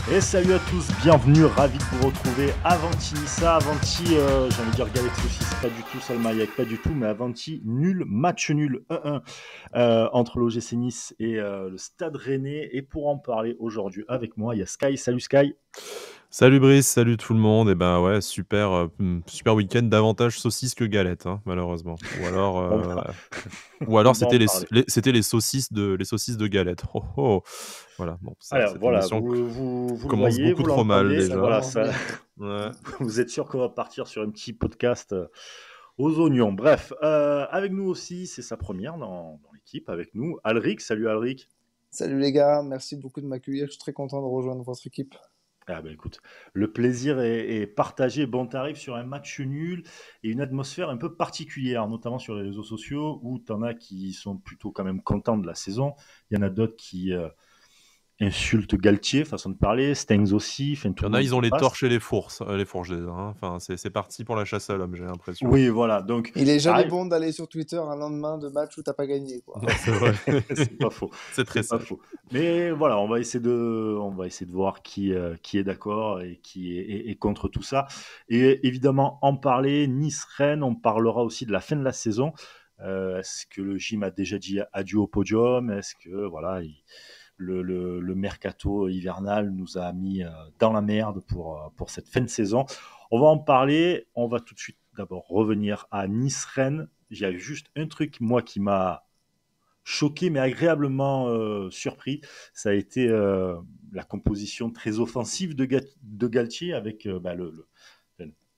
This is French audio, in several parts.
Et salut à tous, bienvenue, ravi de vous retrouver. Avanti Nissa, Avanti, j'ai envie de dire galette saucisse, pas du tout, Salmaïek, pas du tout, mais Avanti, nul, match nul, 1-1 entre l'OGC Nice et le Stade Rennais. Et pour en parler aujourd'hui avec moi, il y a Sky. Salut Sky. Salut Brice, salut tout le monde. Et ben ouais, super week-end, davantage saucisses que galettes, hein, malheureusement. On va, Ou on alors va en c'était parler. c'était les saucisses de galette. Oh, oh. Voilà, bon, Alors cette voilà, émission vous le commence voyez, beaucoup vous trop mal l'entendez, Ça déjà. voilà, commence ça, bien. Ouais. vous êtes sûr qu'on va partir sur un petit podcast aux oignons. Bref, avec nous aussi, c'est sa première dans l'équipe, avec nous, Alric. Salut Alric. Salut les gars, merci beaucoup de m'accueillir. Je suis très content de rejoindre votre équipe. Ah ben écoute, le plaisir est partagé. Bon, t'arrives sur un match nul et une atmosphère un peu particulière, notamment sur les réseaux sociaux, où t'en as qui sont plutôt quand même contents de la saison. Il y en a d'autres qui insultent Galtier, façon de parler, Stengs aussi, enfin Il tout y le en a, monde ils ont y les passe. torches et les fourches déjà, hein. Enfin, c'est parti pour la chasse à l'homme, j'ai l'impression. Oui, voilà, donc Il est jamais t'arrives. bon d'aller sur Twitter un lendemain de match où t'as pas gagné, quoi. Non, c'est vrai. C'est pas faux, C'est très c'est pas sage. faux. Mais voilà, on va essayer de voir qui est d'accord et qui est contre tout ça. Et évidemment, en parler, Nice-Rennes, on parlera aussi de la fin de la saison. Est-ce que le gym a déjà dit adieu au podium? Est-ce que voilà, le mercato hivernal nous a mis dans la merde pour cette fin de saison? On va en parler. On va tout de suite d'abord revenir à Nice-Rennes. Il y a juste un truc, moi, qui m'a choqué mais agréablement surpris. Ça a été la composition très offensive de Galtier avec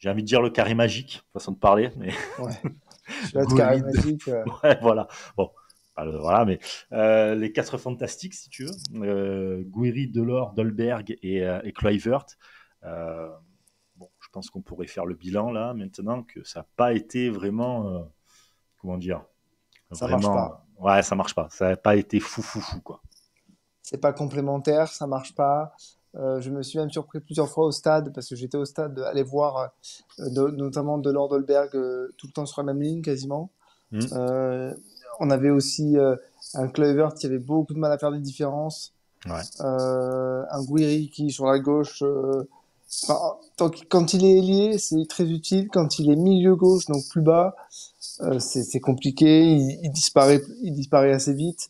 j'ai envie de dire le carré magique, façon de parler, mais Ouais, je vais être carré Gouiri, magique. ouais, voilà. Bon, voilà, mais les quatre fantastiques, si tu veux, Gouiri, Delors, Dolberg et Kluivert. Euh, bon, je pense qu'on pourrait faire le bilan là, maintenant que ça n'a pas été vraiment, comment dire, Ça marche vraiment, pas. ouais, ça marche pas. Ça n'a pas été fou, fou, fou, quoi. C'est pas complémentaire, ça marche pas. Je me suis même surpris plusieurs fois au stade parce que j'étais au stade aller voir notamment de Lord tout le temps sur la même ligne quasiment. Hmm. Euh, on avait aussi un Kluivert qui avait beaucoup de mal à faire des différences. Ouais. Un Gouiri qui sur la gauche. Enfin, quand il est ailier, c'est très utile. Quand il est milieu gauche, donc plus bas, c'est compliqué. Il disparaît assez vite.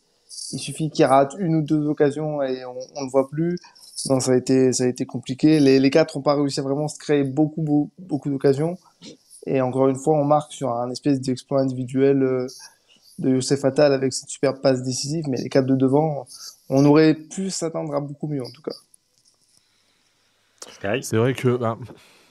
Il suffit qu'il rate une ou deux occasions et on le voit plus. Non, ça a été compliqué. Les quatre n'ont pas réussi à vraiment se créer beaucoup d'occasions. Et encore une fois, on marque sur un espèce d'exploit individuel de Youssef Attal avec cette super passe décisive. Mais les quatre de devant, on aurait pu s'attendre à beaucoup mieux en tout cas. Sky. C'est vrai que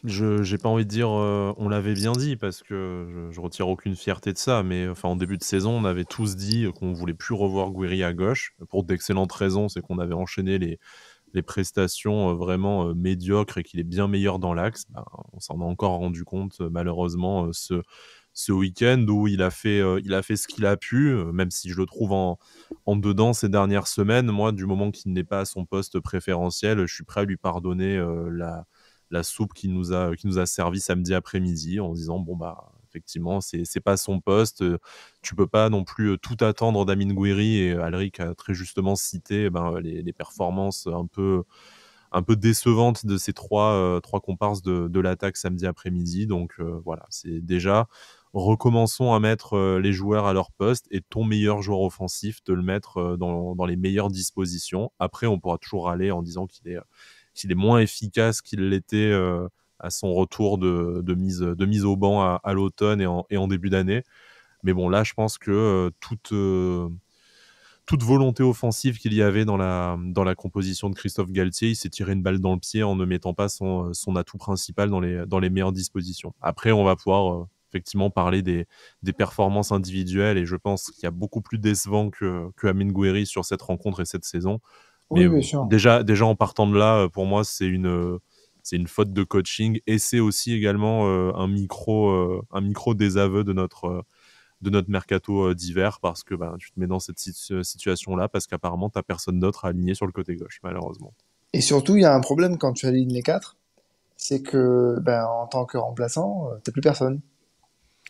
je j'ai pas envie de dire on l'avait bien dit parce que je retire aucune fierté de ça, mais enfin en début de saison, on avait tous dit qu'on voulait plus revoir Gouiri à gauche pour d'excellentes raisons, c'est qu'on avait enchaîné les prestations vraiment médiocres et qu'il est bien meilleur dans l'axe. Ben, on s'en a encore rendu compte malheureusement ce week-end où il a fait ce qu'il a pu, même si je le trouve en dedans ces dernières semaines. Moi, du moment qu'il n'est pas à son poste préférentiel, je suis prêt à lui pardonner la soupe qui nous a servi samedi après-midi en disant bon bah effectivement c'est pas son poste, tu peux pas non plus tout attendre d'Amine Gouiri, et Alric a très justement cité les performances un peu décevantes de ces trois comparses de l'attaque samedi après-midi. Donc voilà, c'est déjà recommençons à mettre les joueurs à leur poste et ton meilleur joueur offensif, de le mettre dans les meilleures dispositions. Après, on pourra toujours aller en disant qu'il est moins efficace qu'il l'était à son retour de mise au banc à l'automne et en début d'année. Mais bon, là, je pense que toute volonté offensive qu'il y avait dans la composition de Christophe Galtier, il s'est tiré une balle dans le pied en ne mettant pas son atout principal dans les meilleures dispositions. Après, on va pouvoir effectivement parler des performances individuelles, et je pense qu'il y a beaucoup plus décevant que Amine Gouiri sur cette rencontre et cette saison. Mais Oui, bien sûr. déjà en partant de là, pour moi, c'est une faute de coaching, et c'est aussi également un micro désaveu de notre mercato d'hiver, parce que tu te mets dans cette situation-là parce qu'apparemment, tu n'as personne d'autre à aligner sur le côté gauche, malheureusement. Et surtout, il y a un problème quand tu alignes les quatre, c'est que ben, en tant que remplaçant, t'as plus personne.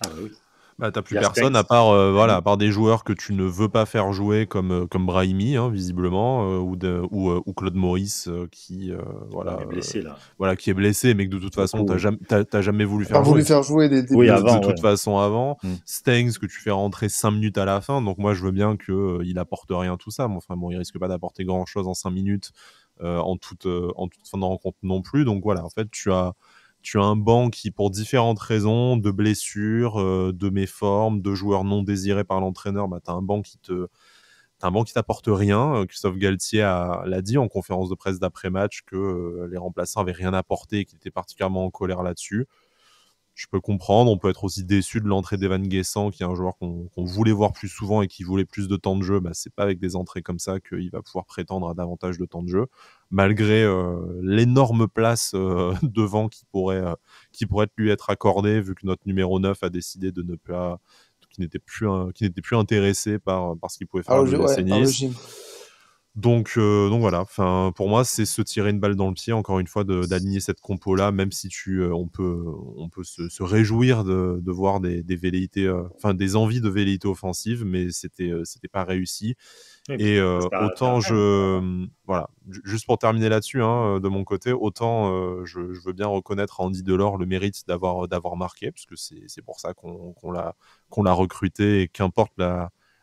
Ah bah oui. Bah, t'as plus Il y a personne Stengs. à part des joueurs que tu ne veux pas faire jouer comme Brahimi, hein, visiblement, ou Claude Maurice, qui Ouais, mais blessé là. voilà, qui est blessé, mais que de toute façon Beaucoup. t'as jamais voulu T'as pas faire voulu jouer. faire jouer dès le Oui, début. De avant, toute ouais. façon avant. Mm. Stengs que tu fais rentrer 5 minutes à la fin, donc moi je veux bien que il apporte rien tout ça. Mais enfin bon, il risque pas d'apporter grand chose en 5 minutes en toute fin de rencontre non plus. Donc voilà, en fait tu as un banc qui, pour différentes raisons, de blessures, de méformes, de joueurs non désirés par l'entraîneur, bah, t'as un banc qui t'apporte rien. Christophe Galtier l'a dit en conférence de presse d'après-match que les remplaçants avaient rien apporté et qu'il était particulièrement en colère là-dessus. Je peux comprendre, on peut être aussi déçu de l'entrée d'Evan Guessant, qui est un joueur qu'on voulait voir plus souvent et qui voulait plus de temps de jeu. Bah, c'est pas avec des entrées comme ça qu'il va pouvoir prétendre à davantage de temps de jeu, malgré l'énorme place devant qui pourrait lui être accordée, vu que notre numéro 9 a décidé de ne pas, qui n'était plus intéressé par ce qu'il pouvait faire à l'OGC Par le Nice. gym. Donc voilà, enfin, pour moi, c'est se tirer une balle dans le pied, encore une fois, d'aligner cette compo-là, même si on peut se réjouir de voir des velléités, enfin des envies de velléité offensive, mais c'était pas réussi. Oui, Et autant voilà, juste pour terminer là-dessus, hein, de mon côté, autant je veux bien reconnaître à Andy Delors le mérite d'avoir marqué, parce que c'est pour ça qu'on l'a recruté, et qu'importe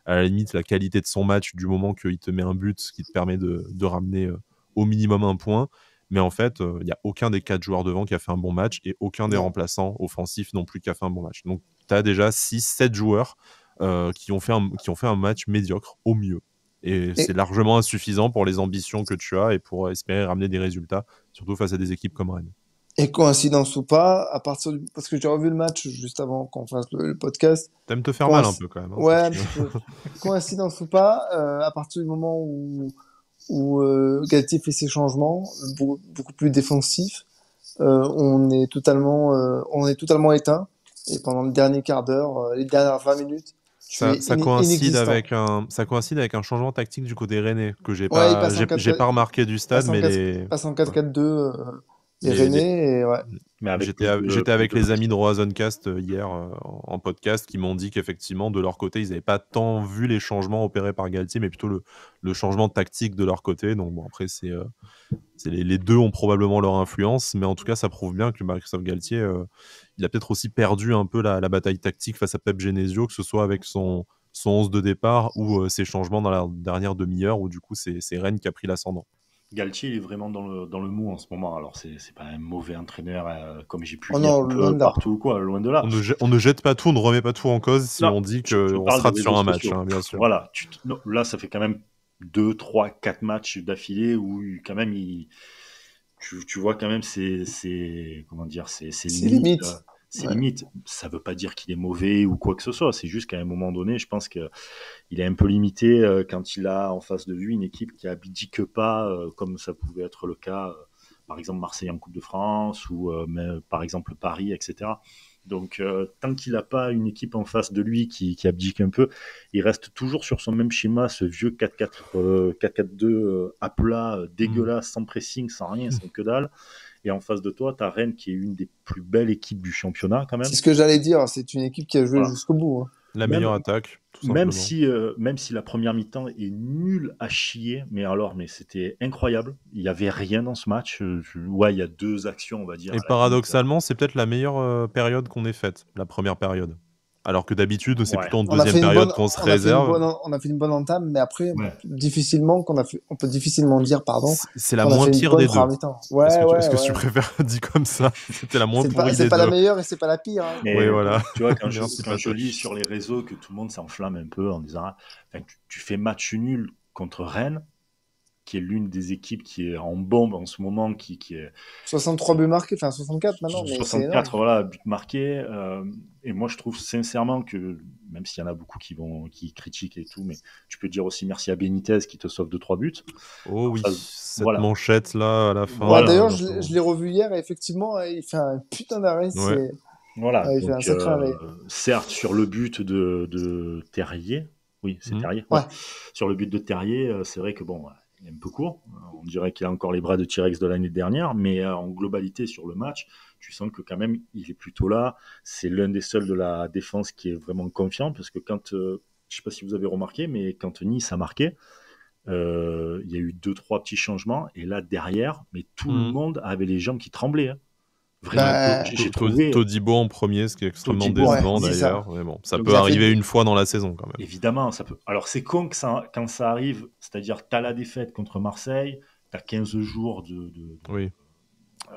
à la limite la qualité de son match, du moment qu'il te met un but qui te permet de ramener au minimum un point. Mais en fait, il n'y a aucun des 4 joueurs devant qui a fait un bon match, et aucun des remplaçants offensifs non plus qui a fait un bon match. Donc tu as déjà 6-7 joueurs qui ont fait un match médiocre au mieux. Et c'est largement insuffisant pour les ambitions que tu as et pour espérer ramener des résultats, surtout face à des équipes comme Rennes. Et coïncidence ou pas, parce que j'ai revu le match juste avant qu'on fasse le podcast. T'aimes te faire mal un peu quand même. Hein, ouais, un petit peu. Coïncidence ou pas, à partir du moment où Galtier fait ses changements, beaucoup plus défensifs, on est totalement éteint. Et pendant le dernier quart d'heure, les dernières 20 minutes, ça coïncide avec un changement tactique du côté rennais que j'ai il pas remarqué du stade, mais passe en 4-4-2 les Rennais. Et ouais. Mais j'étais avec les amis de Roazoncast hier en podcast qui m'ont dit qu'effectivement de leur côté ils n'avaient pas tant vu les changements opérés par Galtier, mais plutôt le changement tactique de leur côté. Donc bon, après les deux ont probablement leur influence, mais en tout cas ça prouve bien que Christophe Galtier il a peut-être aussi perdu un peu la bataille tactique face à Pep Genesio, que ce soit avec son 11 de départ ou ses changements dans la dernière demi-heure, où du coup c'est Rennes qui a pris l'ascendant. Galtier il est vraiment dans le mou en ce moment. Alors c'est pas un mauvais entraîneur comme j'ai pu lire non, un peu partout, quoi, loin de là. On ne jette pas tout, on ne remet pas tout en cause si on dit qu'on se rate sur un match, hein, bien sûr. Voilà, là ça fait quand même 2, 3, 4 matchs d'affilée où quand même tu vois quand même c'est comment dire, c'est limite. C'est limite. Ça veut pas dire qu'il est mauvais ou quoi que ce soit. C'est juste qu'à un moment donné, je pense qu'il est un peu limité quand il a en face de lui une équipe qui abdique pas, comme ça pouvait être le cas, par exemple Marseille en Coupe de France ou par exemple Paris, etc. Donc tant qu'il n'a pas une équipe en face de lui qui abdique un peu, il reste toujours sur son même schéma, ce vieux 4-4-2 à plat, dégueulasse, sans pressing, sans rien, sans que dalle. Et en face de toi, tu as Rennes qui est une des plus belles équipes du championnat quand même. C'est ce que j'allais dire, c'est une équipe qui a joué jusqu'au bout. Hein. La meilleure attaque, tout simplement. Même si la première mi-temps est nulle à chier, mais c'était incroyable. Il n'y avait rien dans ce match. Il y a 2 actions, on va dire. Et paradoxalement, c'est peut-être la meilleure période qu'on ait faite, la première période. Alors que d'habitude, c'est plutôt en deuxième période qu'on se réserve. On a fait une bonne entame, mais après, on peut difficilement dire, c'est la moins pire des deux. Est-ce que tu préfères dit comme ça? C'était la moins pourrie des deux. C'est pas la meilleure et c'est pas la pire. Hein. Oui, voilà. Tu vois, quand je lis sur les réseaux que tout le monde s'enflamme un peu en disant tu fais match nul contre Rennes, qui est l'une des équipes qui est en bombe en ce moment, qui est 63 buts marqués, enfin 64 maintenant. 64, voilà, buts marqués. Et moi, je trouve sincèrement que, même s'il y en a beaucoup qui critiquent et tout, mais tu peux dire aussi merci à Benitez qui te sauve 2-3 buts. Oh oui, cette manchette là à la fin. Voilà. D'ailleurs, je l'ai revu hier et effectivement, il fait un putain d'arrêt. Ouais. Voilà. Il fait un sacré arrêt. Certes, sur le but de Terrier, oui, c'est Terrier. Ouais. Sur le but de Terrier, c'est vrai que bon. est un peu court. On dirait qu'il a encore les bras de T-Rex de l'année dernière, mais en globalité sur le match, tu sens que quand même il est plutôt là. C'est l'un des seuls de la défense qui est vraiment confiant, parce que quand, je ne sais pas si vous avez remarqué, mais quand Nice a marqué, il y a eu 2-3 petits changements, et là derrière, mais tout le monde avait les jambes qui tremblaient. Hein. Vraiment, Bah, j'ai trouvé Todibo en premier, ce qui est extrêmement Todibo en décevant premier, d'ailleurs. Mais bon, ça Donc, peut ça fait arriver une fois dans la saison quand même. évidemment, ça peut. Alors, c'est con que quand ça arrive, c'est-à-dire, tu as la défaite contre Marseille, tu as 15 jours Oui.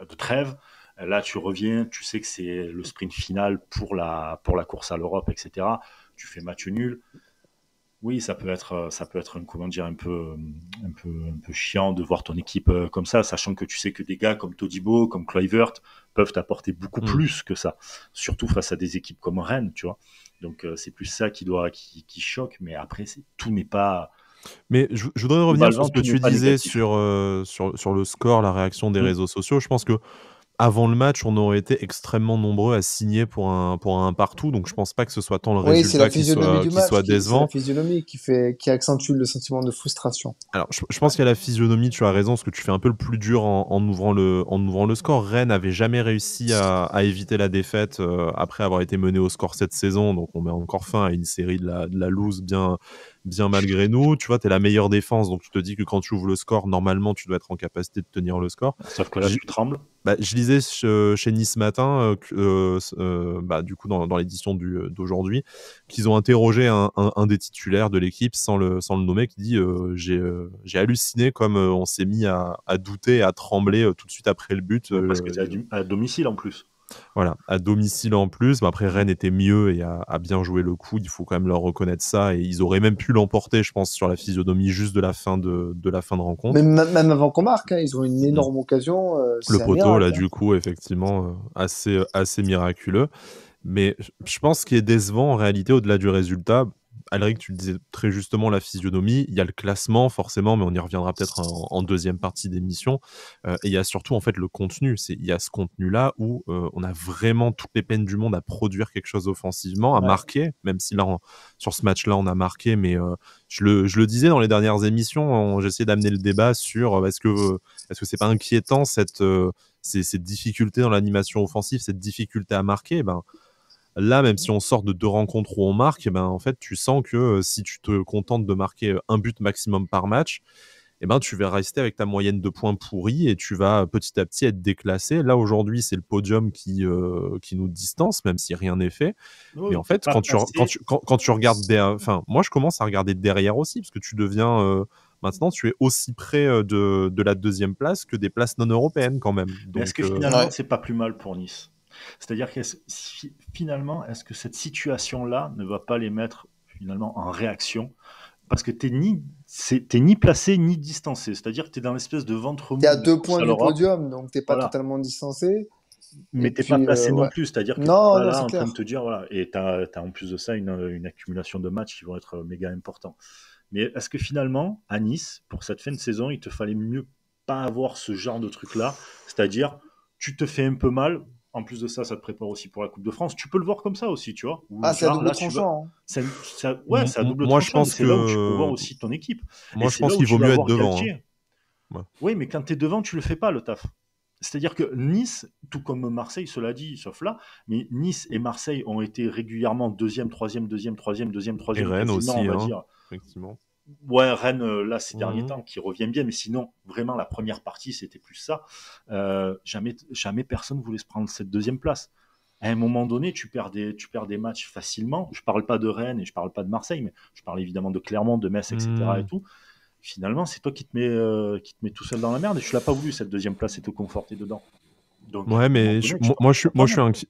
de trêve. Là, tu reviens, tu sais que c'est le sprint final pour la course à l'Europe, etc. Tu fais match nul. Oui, ça peut être comment dire, un peu chiant de voir ton équipe comme ça, sachant que tu sais que des gars comme Todibo, comme Kluivert peuvent t'apporter beaucoup plus que ça, surtout face à des équipes comme Rennes, tu vois. Donc c'est plus ça qui choque, mais après tout n'est pas. Mais je voudrais revenir sur ce que Tout n'est tu pas disais négatif. sur le score, la réaction des réseaux sociaux. Je pense que avant le match, on aurait été extrêmement nombreux à signer pour un partout, donc je pense pas que ce soit tant le oui, c'est la résultat physionomie du qui match, soit c'est la décevant. physionomie qui accentue le sentiment de frustration. Alors, je pense qu'il y a la physionomie, tu as raison, parce que tu fais un peu le plus dur en ouvrant le score. Rennes n'avait jamais réussi à éviter la défaite après avoir été mené au score cette saison, donc on met encore fin à une série de la loose bien malgré nous. Tu vois, tu es la meilleure défense, donc tu te dis que quand tu ouvres le score, normalement, tu dois être en capacité de tenir le score. Sauf que là, tu trembles. Je lisais chez Nice Matin, du coup dans l'édition d'aujourd'hui, qu'ils ont interrogé un des titulaires de l'équipe sans le nommer, qui dit j'ai halluciné comme on s'est mis à douter, à trembler tout de suite après le but. Parce que c'est à domicile en plus. Voilà, à domicile en plus. Après, Rennes était mieux et a bien joué le coup. Il faut quand même leur reconnaître ça. Et ils auraient même pu l'emporter, je pense, sur la physionomie juste de la fin de rencontre. Mais même avant qu'on marque, hein, ils ont une énorme occasion. Le poteau, miracle, là, du coup, effectivement, assez miraculeux. Mais je pense qu'il est décevant, en réalité, au-delà du résultat. Alric, tu le disais très justement, la physionomie. Il y a le classement, forcément, mais on y reviendra peut-être en deuxième partie d'émission. Et il y a surtout, en fait, le contenu. Il y a ce contenu-là où on a vraiment toutes les peines du monde à produire quelque chose offensivement, à marquer, même si là, sur ce match-là, on a marqué. Mais je le disais dans les dernières émissions, j'essayais d'amener le débat sur est-ce que c'est pas inquiétant ces difficultés dans l'animation offensive, cette difficulté à marquer. Là, même si on sort de 2 rencontres où on marque, en fait, tu sens que si tu te contentes de marquer un but maximum par match, tu vas rester avec ta moyenne de points pourrie et tu vas petit à petit être déclassé. Là, aujourd'hui, c'est le podium qui nous distance, même si rien n'est fait. Oui, mais en fait, quand tu regardes moi, je commence à regarder derrière aussi, parce que tu deviens... maintenant, tu es aussi près de la deuxième place que des places non européennes quand même. Donc, est-ce que finalement, c'est pas plus mal pour Nice ? C'est-à-dire que finalement, est-ce que cette situation-là ne va pas les mettre finalement en réaction ? Parce que t'es ni placé ni distancé. C'est-à-dire que tu es dans l'espèce de ventre mou. Tu es à 2 points du podium, donc tu n'es pas totalement distancé. Mais tu n'es pas placé non plus. C'est-à-dire que tu es là en train de te dire, voilà, et tu as en plus de ça une accumulation de matchs qui vont être méga importants. Mais est-ce que finalement, à Nice, pour cette fin de saison, il te fallait mieux pas avoir ce genre de truc-là ? C'est-à-dire, tu te fais un peu mal. En plus de ça, ça te prépare aussi pour la Coupe de France. Tu peux le voir comme ça aussi, tu vois. C'est à double tranchant. C'est à double tranchant. Je pense c'est là où tu peux voir aussi ton équipe. Moi, je pense qu'il vaut mieux être devant. Ouais. Oui, mais quand tu es devant, tu le fais pas, le taf. C'est-à-dire que Nice, tout comme Marseille, cela dit, sauf là, mais Nice et Marseille ont été régulièrement deuxième, troisième. Et Rennes aussi, on va dire. Effectivement. Ouais, Rennes, là, ces derniers temps, qui revient bien, mais sinon, vraiment, la première partie, c'était plus ça. Jamais personne voulait se prendre cette deuxième place. À un moment donné, tu perds des matchs facilement. Je parle pas de Rennes et je parle pas de Marseille, mais je parle évidemment de Clermont, de Metz, etc. et tout. Finalement, c'est toi qui te mets tout seul dans la merde, et tu l'as pas voulu, cette deuxième place, et te conforter dedans. Donc, ouais, mais je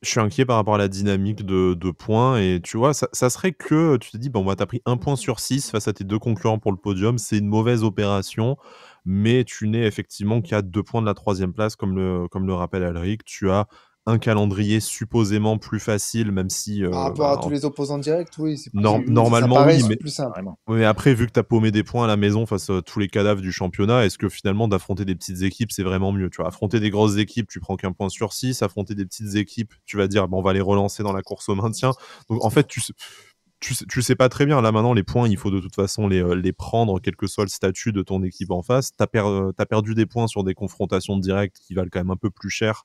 suis inquiet par rapport à la dynamique de points. Et tu vois, ça serait que tu te dis, t'as pris 1 point sur 6 face à tes 2 concurrents pour le podium. C'est une mauvaise opération, mais tu n'es effectivement qu'à 2 points de la 3e place, comme le rappelle Alric. Tu as un calendrier supposément plus facile, même si... Par rapport à tous les opposants directs, oui. Normalement, oui, mais plus simple. Mais après, vu que tu as paumé des points à la maison face à tous les cadavres du championnat, est-ce que finalement d'affronter des petites équipes, c'est vraiment mieux ? Tu vois, affronter des grosses équipes, tu prends qu'1 point sur 6. Affronter des petites équipes, tu vas dire, on va les relancer dans la course au maintien. Donc en fait, tu sais pas très bien. Là, maintenant, les points, il faut de toute façon les prendre, quel que soit le statut de ton équipe en face. T'as perdu des points sur des confrontations directes qui valent quand même un peu plus cher.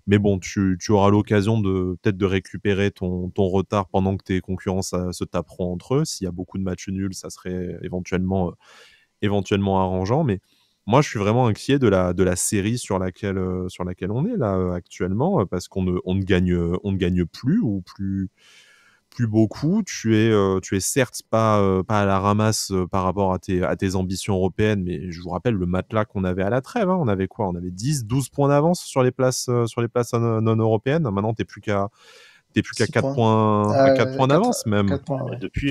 Mais bon, tu auras l'occasion peut-être de récupérer ton retard pendant que tes concurrents se taperont entre eux. S'il y a beaucoup de matchs nuls, ça serait éventuellement arrangeant. Mais moi, je suis vraiment inquiet de la série sur laquelle on est là actuellement, parce on ne gagne plus ou plus beaucoup. Tu es certes pas à la ramasse par rapport à tes ambitions européennes, mais je vous rappelle le matelas qu'on avait à la trêve. Hein. On avait quoi? On avait 10-12 points d'avance sur les places non européennes. Maintenant, t'es plus qu'à 6 4 points. points, à 4 points d'avance même. 4 points, ouais. Depuis,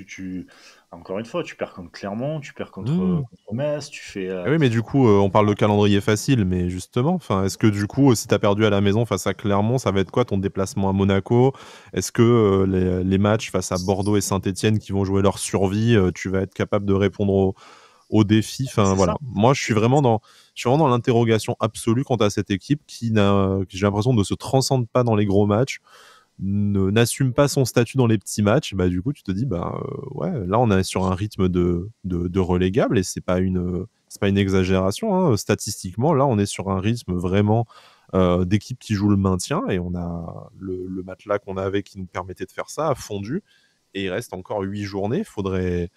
Tu vois. encore une fois, tu perds contre Clermont, tu perds Mmh. contre Metz, tu fais. Oui, mais du coup, on parle de calendrier facile, mais justement, enfin, est-ce que du coup, si tu as perdu à la maison face à Clermont, ça va être quoi ton déplacement à Monaco? Est-ce que les matchs face à Bordeaux et Saint-Etienne qui vont jouer leur survie, tu vas être capable de répondre aux défis? Enfin, C'est voilà. ça. Moi, je suis vraiment dans l'interrogation absolue quant à cette équipe qui j'ai l'impression ne se transcende pas dans les gros matchs, n'assume pas son statut dans les petits matchs. Bah, du coup, tu te dis, ouais, là, on est sur un rythme de relégable et c'est pas une exagération. Hein. Statistiquement, là, on est sur un rythme vraiment d'équipe qui joue le maintien et on a le matelas qu'on avait qui nous permettait de faire ça a fondu et il reste encore 8 journées. Faudrait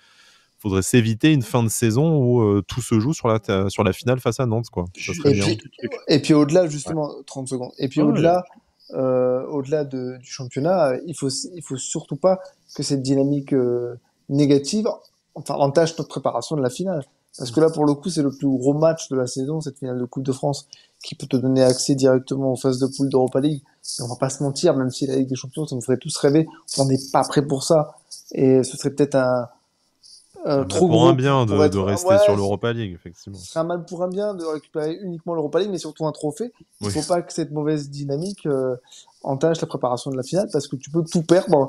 s'éviter une fin de saison où tout se joue sur la finale face à Nantes, quoi. Ça serait Et bien. puis, Juste le truc. et puis au-delà, Ouais. justement, 30 secondes. Et puis Ouais, au-delà du championnat, il faut surtout pas que cette dynamique négative entache notre préparation de la finale. Parce que là, pour le coup, c'est le plus gros match de la saison, cette finale de Coupe de France, qui peut te donner accès directement aux phases de poule d'Europa League. Et on va pas se mentir, même si la Ligue des Champions, ça nous ferait tous rêver, on n'est pas prêt pour ça. Et ce serait peut-être trop Pour un gros bien pour de être. rester sur Ouais, l'Europa League, effectivement. ce serait un mal pour un bien de récupérer uniquement l'Europa League, mais surtout un trophée. Il Oui. faut pas que cette mauvaise dynamique entache la préparation de la finale, parce que tu peux tout perdre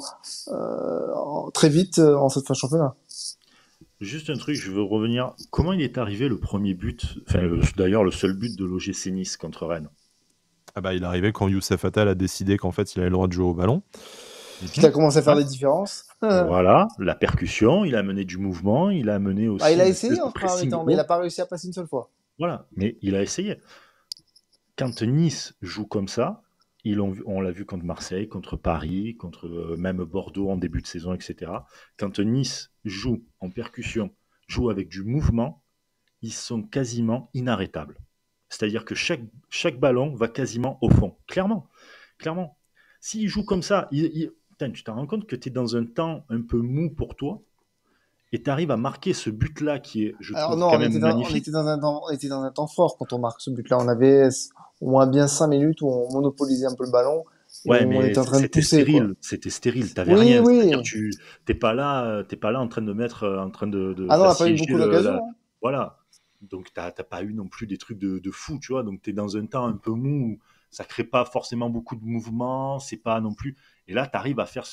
très vite en cette fin de championnat. Juste un truc, je veux revenir. Comment il est arrivé le premier but, enfin d'ailleurs le seul but de l'OGC Nice contre Rennes? Ah bah, il est arrivé quand Youssef Attal a décidé qu'en fait, il avait le droit de jouer au ballon. Qu'il a commencé à faire Ouais. des différences. Voilà, la percussion, il a amené du mouvement, il a amené aussi Il a une essayé espèce de en première pressing mi-temps, mais il haut. n'a pas réussi à passer une seule fois. Voilà, mais il a essayé. Quand Nice joue comme ça, on l'a vu contre Marseille, contre Paris, contre même Bordeaux en début de saison, etc. Quand Nice joue en percussion, joue avec du mouvement, ils sont quasiment inarrêtables. C'est-à-dire que chaque ballon va quasiment au fond. Clairement. Clairement. S'ils jouent comme ça, putain, tu te rends compte que tu es dans un temps un peu mou pour toi et tu arrives à marquer ce but-là qui est, je Alors trouve, non, quand même magnifique. on était dans un temps fort quand on marque ce but-là. On avait au moins bien 5 minutes où on monopolisait un peu le ballon et Ouais, on mais était en train de c'était pousser, quoi. stérile, c'était stérile, t'avais Oui, rien. C'est-à-dire, oui. t'es pas là en train de mettre, en train Ah non, on n'a pas eu d'assiéger beaucoup d'occasions, hein. voilà. Donc t'as pas eu non plus des trucs de fou, tu vois. Donc t'es dans un temps un peu mou, où ça crée pas forcément beaucoup de mouvement, c'est pas non plus. Et là, t'arrives à faire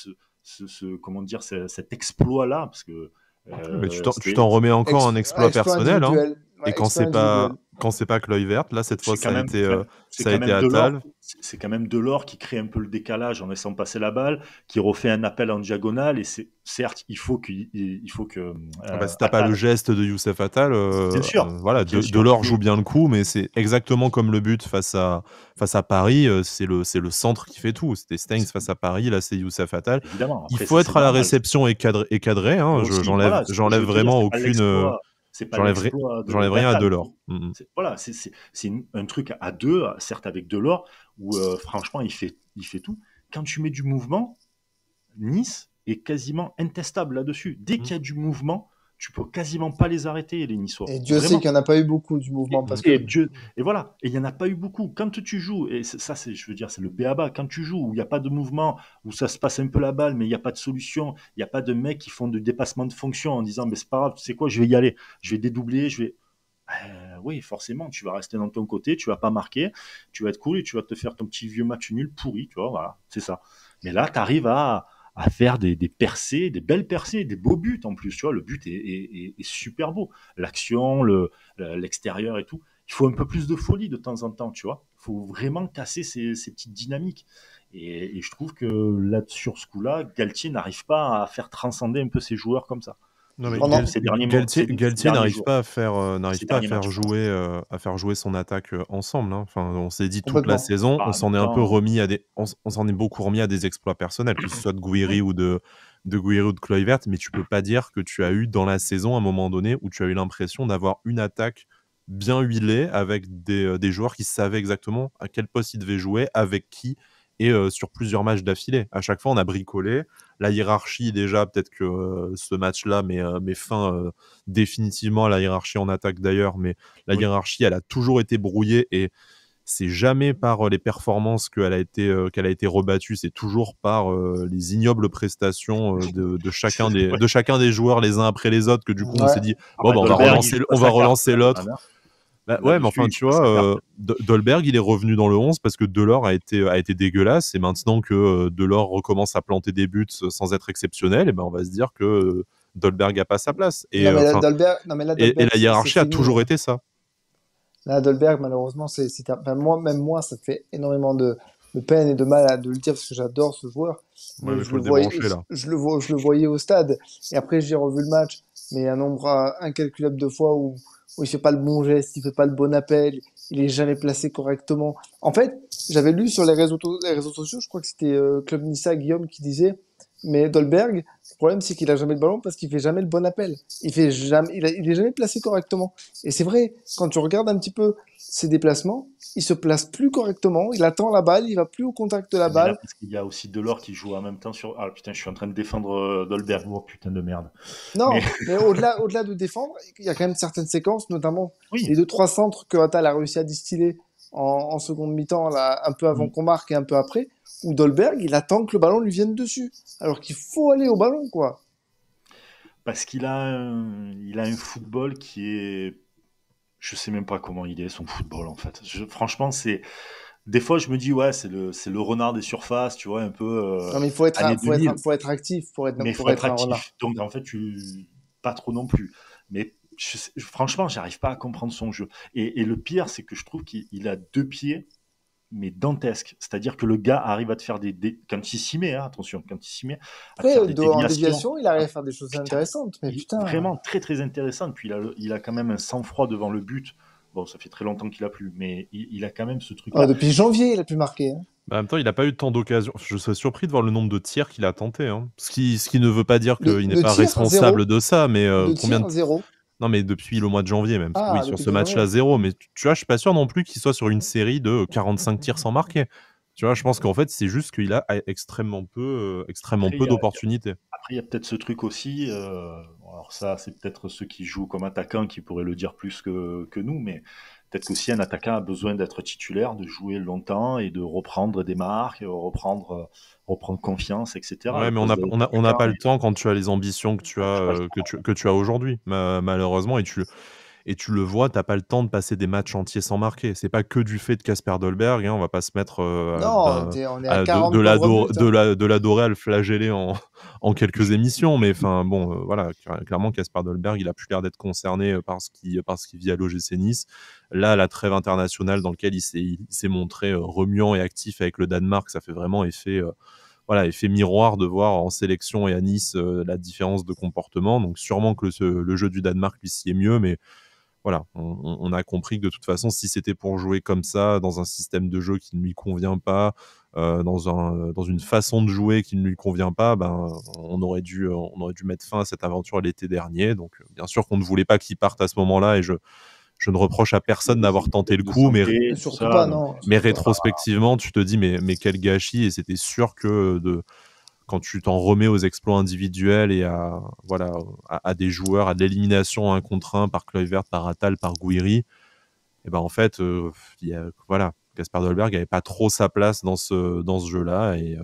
comment dire, cet exploit-là, parce que Mais tu c'est t'en remets encore un exploit Exploit personnel, hein. individuel. Et Ouais, exploit individuel. quand c'est pas que l'œil verte, là, cette fois, c'est quand même, enfin, c'est ça a quand été même Delors, Attal. c'est quand même Delors qui crée un peu le décalage en laissant passer la balle, qui refait un appel en diagonale. Et c'est certes, il faut que Ah bah, si t'as pas le Attal, geste de Youssef Attal, voilà, bien sûr, Delors joue bien le coup, mais c'est exactement comme le but face à Paris, c'est le centre qui fait tout. C'était Stengs face à Paris, là c'est Youssef Attal. évidemment. Il Après, faut ça c'est être à la normal. réception et cadré, Et hein. aussi, voilà, ce que je J'enlève veux te dire, vraiment aucune, c'est pas j'enlève, ri- l'exploit j'enlève rien à d'Attal. Delors. Voilà, c'est un truc à deux, certes avec Delors, où franchement il fait tout. Quand tu mets du mouvement, Nice est quasiment intestable là-dessus. Dès Mm. qu'il y a du mouvement, tu peux quasiment pas les arrêter, les Niçois. Et Dieu sait Vraiment. qu'il n'y en a pas eu beaucoup du mouvement parce que Et voilà, et il n'y en a pas eu beaucoup. Quand tu joues, et ça, je veux dire, c'est le b.a.-ba, quand tu joues où il n'y a pas de mouvement, où ça se passe un peu la balle, mais il n'y a pas de solution, il n'y a pas de mecs qui font de dépassement de fonction en disant, mais c'est pas grave, tu sais quoi, je vais y aller, je vais dédoubler, oui, forcément, tu vas rester dans ton côté, tu vas pas marquer, tu vas être cool et tu vas te faire ton petit vieux match nul pourri, tu vois, voilà, c'est ça. Mais là, tu arrives à faire des percées, des belles percées, des beaux buts en plus, tu vois, le but est super beau. L'action, l'extérieur et tout. il faut un peu plus de folie de temps en temps, tu vois. Il faut vraiment casser ces petites dynamiques. Et je trouve que là, sur ce coup-là, Galtier n'arrive pas à faire transcender un peu ses joueurs comme ça. Non, Je mais trouve ces derniers mois, ces Galtier derniers n'arrive jours, pas à faire, ces derniers matchs. à faire jouer son attaque ensemble, hein. Enfin, on s'est dit toute la Complètement. saison, on En s'en même est un peu temps, remis on s'en est beaucoup remis à des exploits personnels, que ce soit de Gouiri ou de Gouiri ou de Kluivert, mais tu peux pas dire que tu as eu dans la saison un moment donné où tu as eu l'impression d'avoir une attaque bien huilée avec des joueurs qui savaient exactement à quel poste ils devaient jouer, avec qui, et sur plusieurs matchs d'affilée. À chaque fois, on a bricolé. La hiérarchie, déjà, peut-être que ce match-là met fin définitivement à la hiérarchie en attaque d'ailleurs, mais la oui. hiérarchie, elle a toujours été brouillée et c'est jamais par les performances qu'elle a été rebattue, c'est toujours par les ignobles prestations de chacun des joueurs les uns après les autres, que du coup on Ouais. s'est dit Ah bon, bah, bah, Dolberg, il joue pas on va sa carte, relancer l'autre. Anna. Bah, ouais, mais Là-dessus, enfin, il tu joue pas sa carte. vois, Dolberg, il est revenu dans le 11 parce que Delors a été dégueulasse. Et maintenant que Delors recommence à planter des buts sans être exceptionnel, et ben, on va se dire que Dolberg n'a pas sa place. Et, Non, mais là, enfin, Dolberg, non, mais là, et Dolberg, la c'est hiérarchie a fini, toujours hein. été ça. Là, Dolberg, malheureusement, enfin, même moi, ça me fait énormément de peine et de mal de le dire parce que j'adore ce joueur. Ouais, Mais mais faut le débrancher là. je le voyais au stade. Et après, j'ai revu le match, mais un nombre incalculable de fois où il fait pas le bon geste, il fait pas le bon appel, il est jamais placé correctement. En fait, j'avais lu sur les réseaux sociaux, je crois que c'était Club Nissa Guillaume qui disait, mais Dolberg, le problème c'est qu'il a jamais le ballon parce qu'il fait jamais le bon appel. Il est jamais placé correctement. Et c'est vrai, quand tu regardes un petit peu ses déplacements, il se place plus correctement, il attend la balle, il va plus au contact de la Mais là, balle. parce qu'il y a aussi Delors qui joue en même temps sur. Ah putain, je suis en train de défendre Dolberg. Oh putain de merde. Mais Non, mais au-delà de défendre, il y a quand même certaines séquences, notamment les oui. 2-3 centres que Attal a réussi à distiller en seconde mi-temps, là, un peu avant Mm. qu'on marque et un peu après, où Dolberg, il attend que le ballon lui vienne dessus. Alors qu'il faut aller au ballon, quoi. Parce il a un football qui est. Je sais même pas comment il est, son football, en fait. Franchement, c'est. Des fois, je me dis, ouais, c'est le renard des surfaces, tu vois, un peu Non, mais année 2000. faut être actif Mais il faut pour être être un renard. actif. Donc, en fait, pas trop non plus. Mais franchement, j'arrive pas à comprendre son jeu. Et le pire, c'est que je trouve qu'il a deux pieds, mais dantesques. C'est-à-dire que le gars arrive à te faire quand il s'y met, hein, attention, quand il s'y met, à te Après, faire des en déviations. déviation, il arrive Ah, à faire des choses putain, intéressantes, mais putain. vraiment très très intéressant. Puis il a quand même un sang-froid devant le but. Bon, ça fait très longtemps qu'il a plus, mais il a quand même ce Oh, truc-là. depuis janvier, il a pu marquer, hein. Bah, en même temps, il n'a pas eu tant d'occasions. Je serais surpris de voir le nombre de tirs qu'il a tenté, hein. Ce qui ne veut pas dire qu'il n'est De pas tir, responsable zéro. de ça, mais De combien de... tir, zéro. Non, mais depuis le mois de janvier même. Oui, Ah, sur depuis ce le match-là, janvier. zéro. Mais tu vois, je suis pas sûr non plus qu'il soit sur une série de 45 tirs sans marquer. Tu vois, je pense qu'en fait, c'est juste qu'il a extrêmement Après, peu d'opportunités. après, il y a peut-être ce truc aussi. Alors ça, c'est peut-être ceux qui jouent comme attaquants qui pourraient le dire plus que nous, mais peut-être qu'aussi un attaquant a besoin d'être titulaire, de jouer longtemps et de reprendre des marques, reprendre confiance, etc. Ouais, Le mais poste on n'a d'attaquant, pas le temps quand tu as les ambitions que tu tu as, passes. que tu as aujourd'hui, malheureusement. Et tu le vois, t'as pas le temps de passer des matchs entiers sans marquer. C'est pas que du fait de Kasper Dolberg, hein, on va pas se mettre Non, on est à 40 pauvres buts, hein. de l'adorer à le flageller en quelques émissions, mais enfin bon, voilà, clairement Kasper Dolberg, il a plus l'air d'être concerné par ce qu'il vit à l'OGC Nice. Là, la trêve internationale dans laquelle il s'est montré remuant et actif avec le Danemark, ça fait vraiment effet miroir de voir en sélection et à Nice la différence de comportement. Donc sûrement que le jeu du Danemark lui s'y est mieux, mais voilà, on a compris que de toute façon, si c'était pour jouer comme ça, dans un système de jeu qui ne lui convient pas, dans une façon de jouer qui ne lui convient pas, ben, on aurait dû mettre fin à cette aventure l'été dernier. Donc, bien sûr qu'on ne voulait pas qu'il parte à ce moment-là, et je ne reproche à personne d'avoir tenté le De coup, santé, tout Surtout ça. pas, Donc, non. mais Surtout pas. rétrospectivement, tu te dis, mais quel gâchis, et c'était sûr que quand tu t'en remets aux exploits individuels et à des joueurs, à de l'élimination 1 contre 1 par Kluivert, par Attal, par Gouiri, et ben en fait, voilà, Kasper Dolberg n'avait pas trop sa place dans ce jeu-là. Et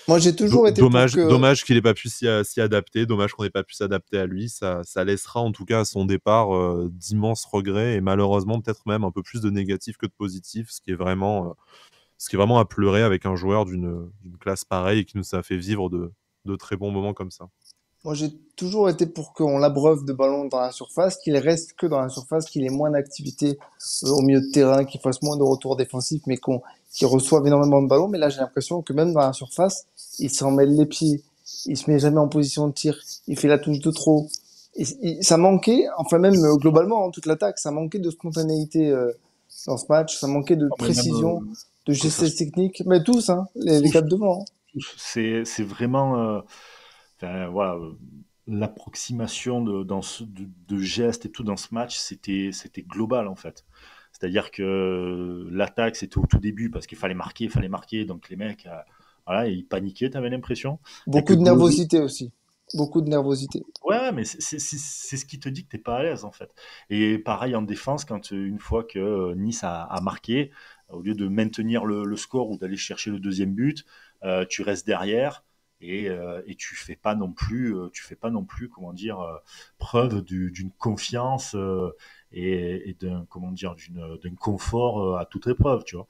Moi, j'ai toujours été pour que. dommage qu'il n'ait pas pu s'y adapter, dommage qu'on n'ait pas pu s'adapter à lui. Ça laissera en tout cas à son départ d'immenses regrets, et malheureusement peut-être même un peu plus de négatifs que de positifs, ce qui est vraiment à pleurer avec un joueur d'une classe pareille et qui nous a fait vivre de très bons moments comme ça. Moi, j'ai toujours été pour qu'on l'abreuve de ballons dans la surface, qu'il reste que dans la surface, qu'il ait moins d'activité au milieu de terrain, qu'il fasse moins de retours défensifs, mais qu'il reçoive énormément de ballons. Mais là, j'ai l'impression que même dans la surface, il s'en mêle les pieds, il se met jamais en position de tir, il fait la touche de trop. Ça manquait, enfin même globalement, toute l'attaque, ça manquait de spontanéité dans ce match, ça manquait de Mais même précision, de que ça geste technique, mais tous, hein, les tous, quatre devant. Hein. c'est vraiment enfin, voilà, l'approximation de gestes et tout dans ce match, c'était global en fait. C'est-à-dire que l'attaque, c'était au tout début parce qu'il fallait marquer. Donc les mecs, voilà, ils paniquaient, t'avais l'impression. Il y a que Beaucoup de Glory. nervosité aussi. Beaucoup de nervosité. Ouais, mais c'est ce qui te dit que t'es pas à l'aise en fait. Et pareil en défense, quand une fois que Nice a marqué, au lieu de maintenir le score ou d'aller chercher le deuxième but, tu restes derrière et tu fais pas non plus, comment dire, preuve d'une confiance et d'un, comment dire, d'un confort à toute épreuve, tu vois.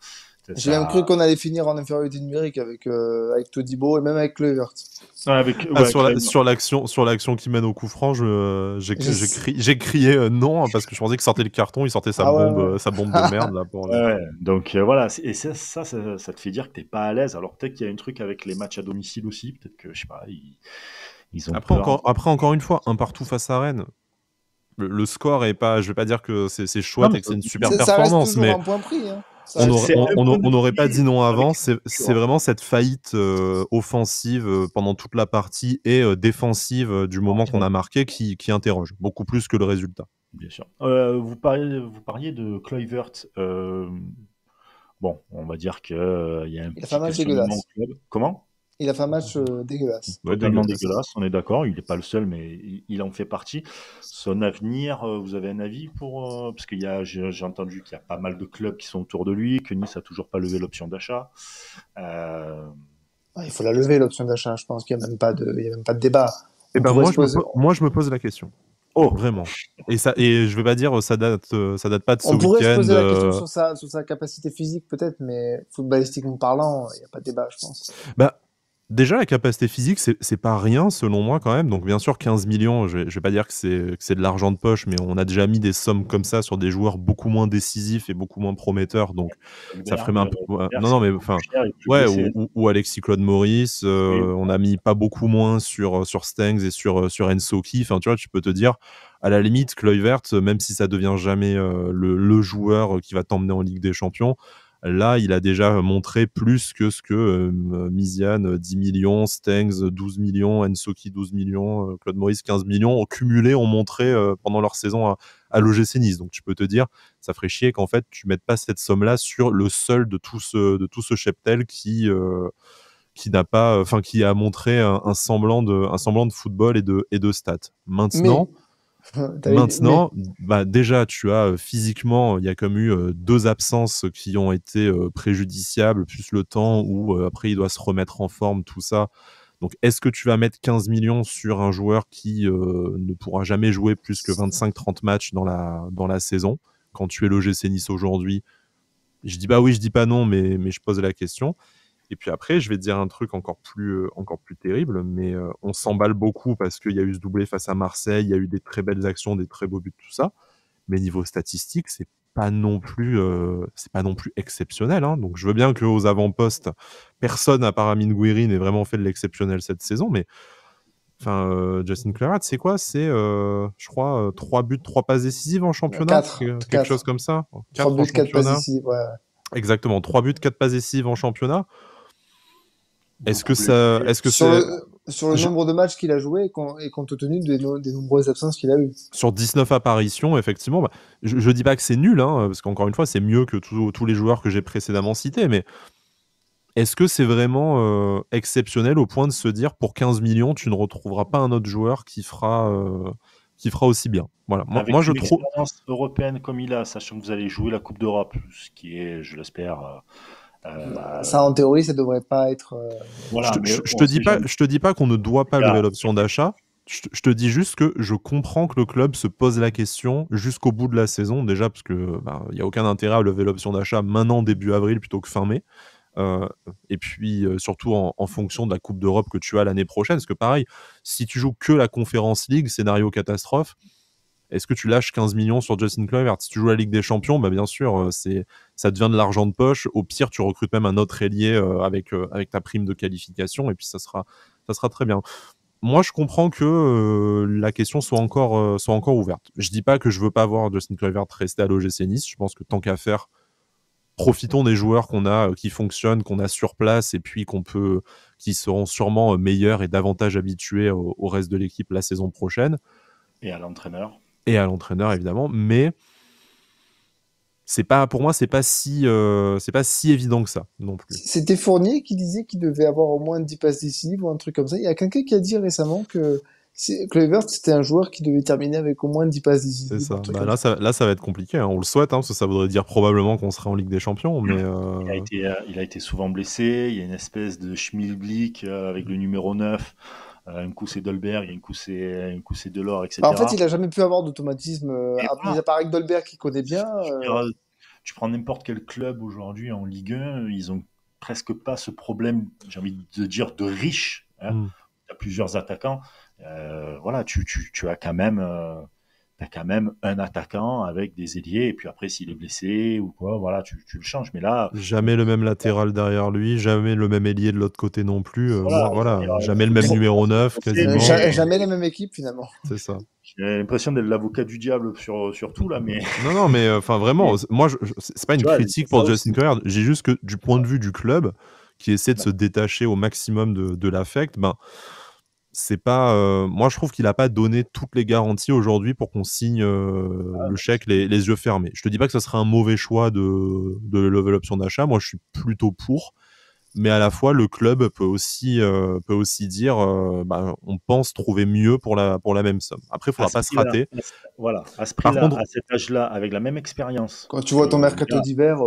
J'ai même cru Ça, qu'on allait finir en infériorité numérique avec Todibo et même avec Kluivert. ouais, Sur l'action qui mène au coup franc, Je sais- j'ai crié non hein, parce que je pensais qu'il sortait le carton, il sortait Ah ouais, ouais. sa bombe de merde là pour le. ouais, donc voilà, et ça te fait dire que t'es pas à l'aise. Alors peut-être qu'il y a un truc avec les matchs à domicile aussi, peut-être que je sais pas, ils ont peur. Après encore une fois, un partout face à Rennes. Le score est pas, je vais pas dire que c'est Non, chouette mais et que c'est une super Ça reste performance, toujours mais un point pris. Hein. Ça reste c'est un point on de n'aurait pas dit prix non avec avant. une C'est culture. vraiment cette faillite offensive pendant toute la partie et défensive du moment qu'on a marqué qui interroge beaucoup plus que le résultat. Bien sûr. Vous parliez de Kluivert. Bon, on va dire qu'il y a un Il a fait un petit match questionnement au dégueulasse. club. Comment? Il a fait un match dégueulasse. Ouais, Totalement dégueulasse. dégueulasse, on est d'accord. Il n'est pas le seul, mais il en fait partie. Son avenir, vous avez un avis pour parce j'ai entendu qu'il y a pas mal de clubs qui sont autour de lui, que Nice a toujours pas levé l'option d'achat. Euh, Ah, il faut la lever, l'option d'achat. Je pense qu'il n'y a même pas il y a même pas de débat. Et On ben pourrait se poser, moi je me pose la question. Oh, Vraiment. Et je vais pas dire ça date pas de ce on pourrait se week-end. poser la question sur sa capacité physique, peut-être, mais footballistiquement parlant, il n'y a pas de débat, je pense. Bah, déjà, la capacité physique, c'est pas rien selon moi quand même. Donc, bien sûr, 15 millions, je vais pas dire que c'est de l'argent de poche, mais on a déjà mis des sommes comme ça sur des joueurs beaucoup moins décisifs et beaucoup moins prometteurs. Donc, ça ferait un peu. Ouais, Berg, non, c'est non, mais beaucoup enfin, plus cher et plus ouais, blessé. ou Alexis Claude Maurice. Oui, On a mis pas beaucoup moins sur Stengs et sur Ensoki. Enfin, tu vois, tu peux te dire, à la limite, Kluivert, même si ça devient jamais le joueur qui va t'emmener en Ligue des Champions. Là, il a déjà montré plus que ce que Miziane 10 millions, Stengs 12 millions, Ensoki 12 millions, Claude Maurice 15 millions, au cumulé ont montré pendant leur saison à l'OGC Nice. Donc tu peux te dire, ça ferait chier qu'en fait tu mettes pas cette somme-là sur le seul de tout ce cheptel qui n'a pas, enfin qui a montré un semblant de football et de stats. Mais, mais, Maintenant, bah déjà, tu as physiquement, il y a comme eu deux absences qui ont été préjudiciables, plus le temps où après il doit se remettre en forme, tout ça. Donc, est-ce que tu vas mettre 15 millions sur un joueur qui ne pourra jamais jouer plus que 25-30 matchs dans la saison quand tu es l'OGC Nice aujourd'hui? Je dis pas oui, je dis pas non, mais je pose la question. Et puis après, je vais te dire un truc encore plus terrible, mais on s'emballe beaucoup parce qu'il y a eu ce doublé face à Marseille, il y a eu des très belles actions, des très beaux buts, tout ça. Mais niveau statistique, c'est pas non plus exceptionnel. Hein. Donc je veux bien qu'aux avant-postes, personne à part Amine Gouiri n'ait vraiment fait de l'exceptionnel cette saison, mais enfin, Justin Kluivert, c'est quoi? C'est, je crois, 3 buts, 3 passes décisives en championnat, 4, quelque chose 4. comme ça. 3 4 en buts, 4 passes championnat. ici. Ouais. Exactement, 3 buts, 4 passes décisives en championnat. beaucoup blessé. Est-ce que c'est Sur le je- nombre de matchs qu'il a joué et compte tenu des nombreuses absences qu'il a eues. sur 19 apparitions, effectivement, bah, je dis pas que c'est nul, hein, parce qu'encore une fois, c'est mieux que tous les joueurs que j'ai précédemment cités, mais est-ce que c'est vraiment exceptionnel au point de se dire pour 15 millions, tu ne retrouveras pas un autre joueur qui fera aussi bien? Voilà. Moi, Avec je une trouve. expérience européenne comme il a, sachant que vous allez jouer la Coupe d'Europe, ce qui est, je l'espère, Bah, euh, ça, en théorie, ça devrait pas être. voilà, mais Je on sait jamais. te dis pas qu'on ne doit pas lever Là, l'option d'achat. Je te dis juste que je comprends que le club se pose la question jusqu'au bout de la saison, déjà parce que il y a aucun intérêt à lever l'option d'achat maintenant début avril plutôt que fin mai. et puis surtout en fonction de la Coupe d'Europe que tu as l'année prochaine, parce que pareil, si tu joues que la Conference League, scénario catastrophe, est-ce que tu lâches 15 millions sur Justin Kluivert? Si tu joues la Ligue des Champions, bah bien sûr, ça devient de l'argent de poche. Au pire, tu recrutes même un autre ailier avec ta prime de qualification, et puis ça sera très bien. Moi, je comprends que la question soit encore ouverte. Je dis pas que je veux pas voir Justin Kluivert rester à l'OGC Nice. Je pense que tant qu'à faire, profitons des joueurs qu'on a, qui fonctionnent, qu'on a sur place, et puis qui seront sûrement meilleurs et davantage habitués au reste de l'équipe la saison prochaine. Et à l'entraîneur. Et à l'entraîneur, évidemment. Mais pour moi, c'est pas si évident que ça non plus. C'était Fournier qui disait qu'il devait avoir au moins 10 passes décisives ou un truc comme ça. Il y a quelqu'un qui a dit récemment que Kluivert, c'était un joueur qui devait terminer avec au moins 10 passes décisives. C'est ça. Là, ça va être compliqué. Hein. On le souhaite, parce que ça voudrait dire probablement qu'on serait en Ligue des Champions. Mais il a été souvent blessé. Il y a une espèce de schmilblick avec le numéro 9. Un coup c'est Dolberg, un coup c'est Delors, etc. En fait, il n'a jamais pu avoir d'automatisme, mis à part avec Dolberg qui connaît bien. Tu prends n'importe quel club aujourd'hui en Ligue 1, ils ont presque pas ce problème, j'ai envie de dire, de riche. Tu as plusieurs attaquants. Voilà, tu as quand même un attaquant avec des ailiers, et puis après s'il est blessé ou quoi, voilà, tu le changes. Mais là, jamais le même latéral derrière lui, jamais le même ailier de l'autre côté non plus. Jamais le même numéro 9 quasiment. Jamais la même équipe finalement. C'est ça. J'ai l'impression d'être l'avocat du diable sur tout là, mais non, mais enfin vraiment, moi c'est pas une critique pour Justin Kluivert. J'ai juste que du point de vue du club qui essaie de se détacher au maximum de l'affect, c'est pas. Moi, je trouve qu'il n'a pas donné toutes les garanties aujourd'hui pour qu'on signe le chèque les yeux fermés. Je te dis pas que ce serait un mauvais choix de lever l'option d'achat. Moi, je suis plutôt pour. Mais à la fois, le club peut aussi dire on pense trouver mieux pour la même somme. Après, il ne faudra pas se rater. Voilà, à ce prix-là, à cet âge-là, avec la même expérience. Quand tu vois ton mercato d'hiver.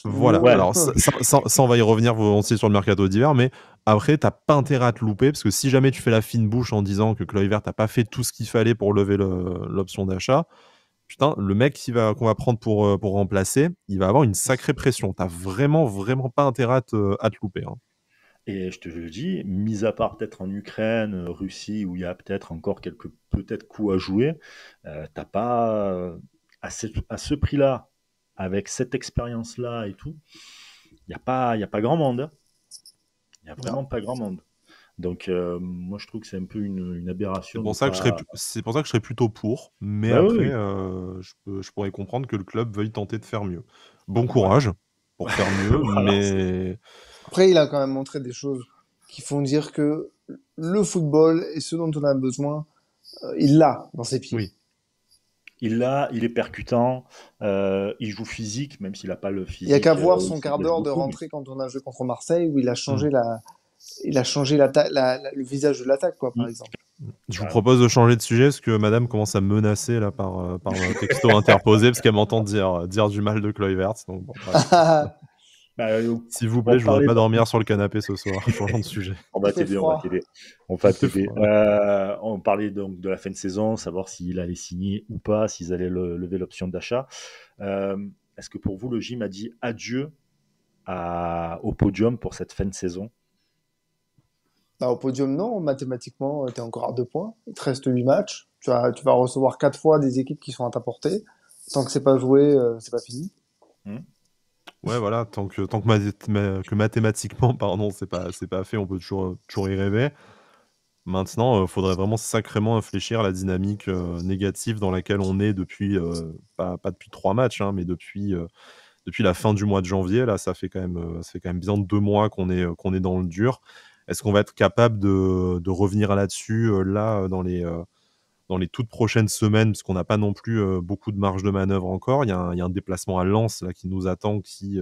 Voilà, alors ça, on va y revenir volontiers sur le mercato d'hiver, mais après, tu n'as pas intérêt à te louper, parce que si jamais tu fais la fine bouche en disant que Kluivert n'a pas fait tout ce qu'il fallait pour lever l'option d'achat, putain, le mec qu'on va prendre pour remplacer, il va avoir une sacrée pression. T'as vraiment, vraiment pas intérêt à te louper. Hein. Et je te le dis, mis à part peut-être en Ukraine, Russie, où il y a peut-être encore quelques coups à jouer, t'as pas à ce prix-là, avec cette expérience-là et tout, il n'y a pas grand monde. Il n'y a vraiment pas grand monde. Donc, moi, je trouve que c'est un peu une aberration. C'est pour ça que je serais plutôt pour. Mais après, je pourrais comprendre que le club veuille tenter de faire mieux. Bon courage pour faire mieux. Mais après, il a quand même montré des choses qui font dire que le football et ce dont on a besoin, il l'a dans ses pieds. Oui. Il est percutant, il joue physique, même s'il n'a pas le physique. Il n'y a qu'à voir son quart d'heure de rentrée quand on a joué contre Marseille, où il a changé le visage de l'attaque, quoi, par exemple. Je vous propose de changer de sujet, parce que madame commence à me menacer là, par un texto interposé, parce qu'elle m'entend dire du mal de Kluivert. Donc, bon, s'il vous plaît, je ne voudrais pas dormir sur le canapé ce soir. Changeons de sujet. On va t'aider. On parlait donc de la fin de saison, savoir s'il allait signer ou pas, s'ils allaient lever l'option d'achat. Est-ce que pour vous, le gym a dit adieu au podium pour cette fin de saison? Au podium, non. Mathématiquement, tu es encore à 2 points. Il te reste 8 matchs. Tu vas recevoir 4 fois des équipes qui sont à ta portée. Tant que c'est pas joué, c'est pas fini. Ouais, voilà. Tant que mathématiquement, pardon, c'est pas fait, on peut toujours y rêver. Maintenant, il faudrait vraiment sacrément infléchir la dynamique négative dans laquelle on est depuis, pas depuis 3 matchs, mais depuis la fin du mois de janvier. Là, ça fait quand même bien 2 mois qu'on est dans le dur. Est-ce qu'on va être capable de revenir là-dessus dans les toutes prochaines semaines, parce qu'on n'a pas non plus beaucoup de marge de manœuvre encore. Il y a un déplacement à Lens là, qui nous attend, qui,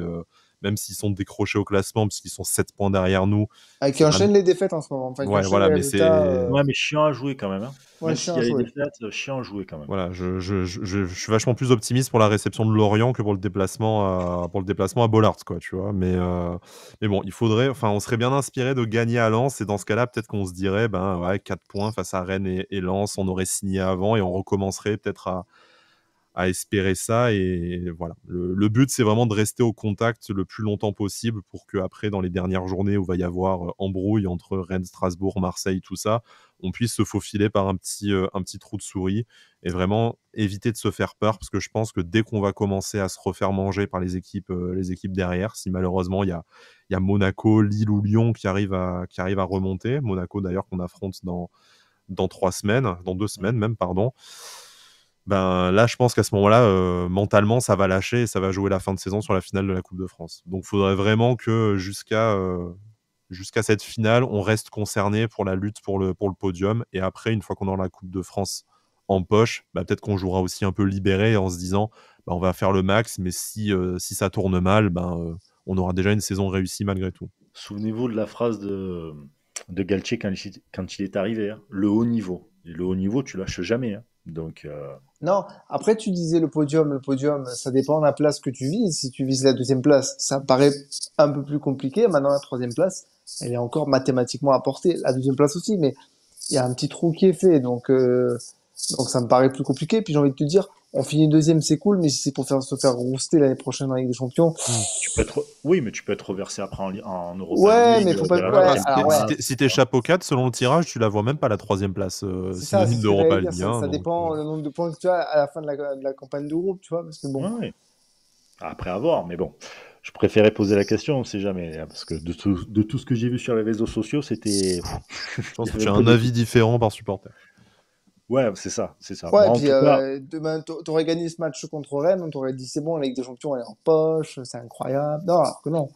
même s'ils sont décrochés au classement, parce qu'ils sont 7 points derrière nous. Qui enchaînent les défaites en ce moment. Enfin, mais c'est... mais chiant à jouer quand même. Hein. Ouais, même s'il y a les défaites, chiant à jouer quand même. Voilà, je suis vachement plus optimiste pour la réception de Lorient que pour le déplacement à Bollaert, quoi, tu vois. Mais bon, on serait bien inspiré de gagner à Lens, et dans ce cas-là, peut-être qu'on se dirait, 4 points face à Rennes et Lens, on aurait signé avant et on recommencerait peut-être à espérer ça. Et voilà, le but, c'est vraiment de rester au contact le plus longtemps possible pour qu'après, dans les dernières journées où il va y avoir embrouille entre Rennes, Strasbourg, Marseille, tout ça, on puisse se faufiler par un petit trou de souris et vraiment éviter de se faire peur, parce que je pense que dès qu'on va commencer à se refaire manger par les équipes derrière, si malheureusement il y a Monaco, Lille ou Lyon qui arrivent à remonter, Monaco d'ailleurs qu'on affronte dans 3 semaines, dans 2 semaines même, pardon. Ben là, je pense qu'à ce moment-là, mentalement, ça va lâcher et ça va jouer la fin de saison sur la finale de la Coupe de France. Donc, il faudrait vraiment que jusqu'à cette finale, on reste concerné pour la lutte pour le podium. Et après, une fois qu'on aura la Coupe de France en poche, bah, peut-être qu'on jouera aussi un peu libéré en se disant bah, on va faire le max, mais si ça tourne mal, on aura déjà une saison réussie malgré tout. Souvenez-vous de la phrase de Galtier quand il est arrivé, hein, le haut niveau. Et le haut niveau, tu lâches jamais. Hein. Donc, Non, après tu disais le podium, ça dépend de la place que tu vises. Si tu vises la deuxième place, ça paraît un peu plus compliqué. Maintenant, la troisième place, elle est encore mathématiquement à portée. La deuxième place aussi, mais il y a un petit trou qui est fait, donc ça me paraît plus compliqué. Puis j'ai envie de te dire, on finit deuxième, c'est cool, mais si c'est pour se faire rouster l'année prochaine en Ligue des Champions, oui, mais tu peux être reversé après en Europa ouais, League. mais faut pas. Si t'es chapeau 4, selon le tirage, tu la vois même pas la troisième place, C'est ça, c'est synonyme ce que d'Europa j'allais dire. League. Ça dépend le nombre de points que tu as à la fin de la campagne de groupe, tu vois, parce que bon. Ouais. Après avoir, mais bon. Je préférais poser la question, on ne sait jamais, hein, parce que de tout ce que j'ai vu sur les réseaux sociaux, c'était. Je pense que tu as un avis différent par supporter. Ouais, c'est ça. Ouais, Bon, et puis en tout cas, demain, t'aurais gagné ce match contre Rennes, on t'aurait dit c'est bon, la Ligue des Champions elle est en poche, c'est incroyable. Non, alors que non,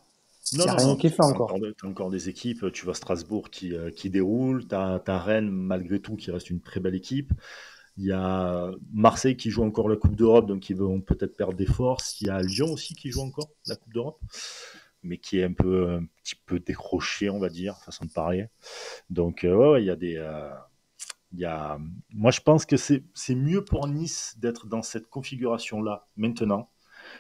il n'y a rien qui est fait encore. T'as encore des équipes, tu vois Strasbourg qui déroule, t'as Rennes malgré tout qui reste une très belle équipe. Il y a Marseille qui joue encore la Coupe d'Europe, donc ils vont peut-être perdre des forces. Il y a Lyon aussi qui joue encore la Coupe d'Europe, mais qui est un petit peu décroché, on va dire, façon de parler. Donc, ouais, il y a des. Moi, je pense que c'est mieux pour Nice d'être dans cette configuration-là maintenant,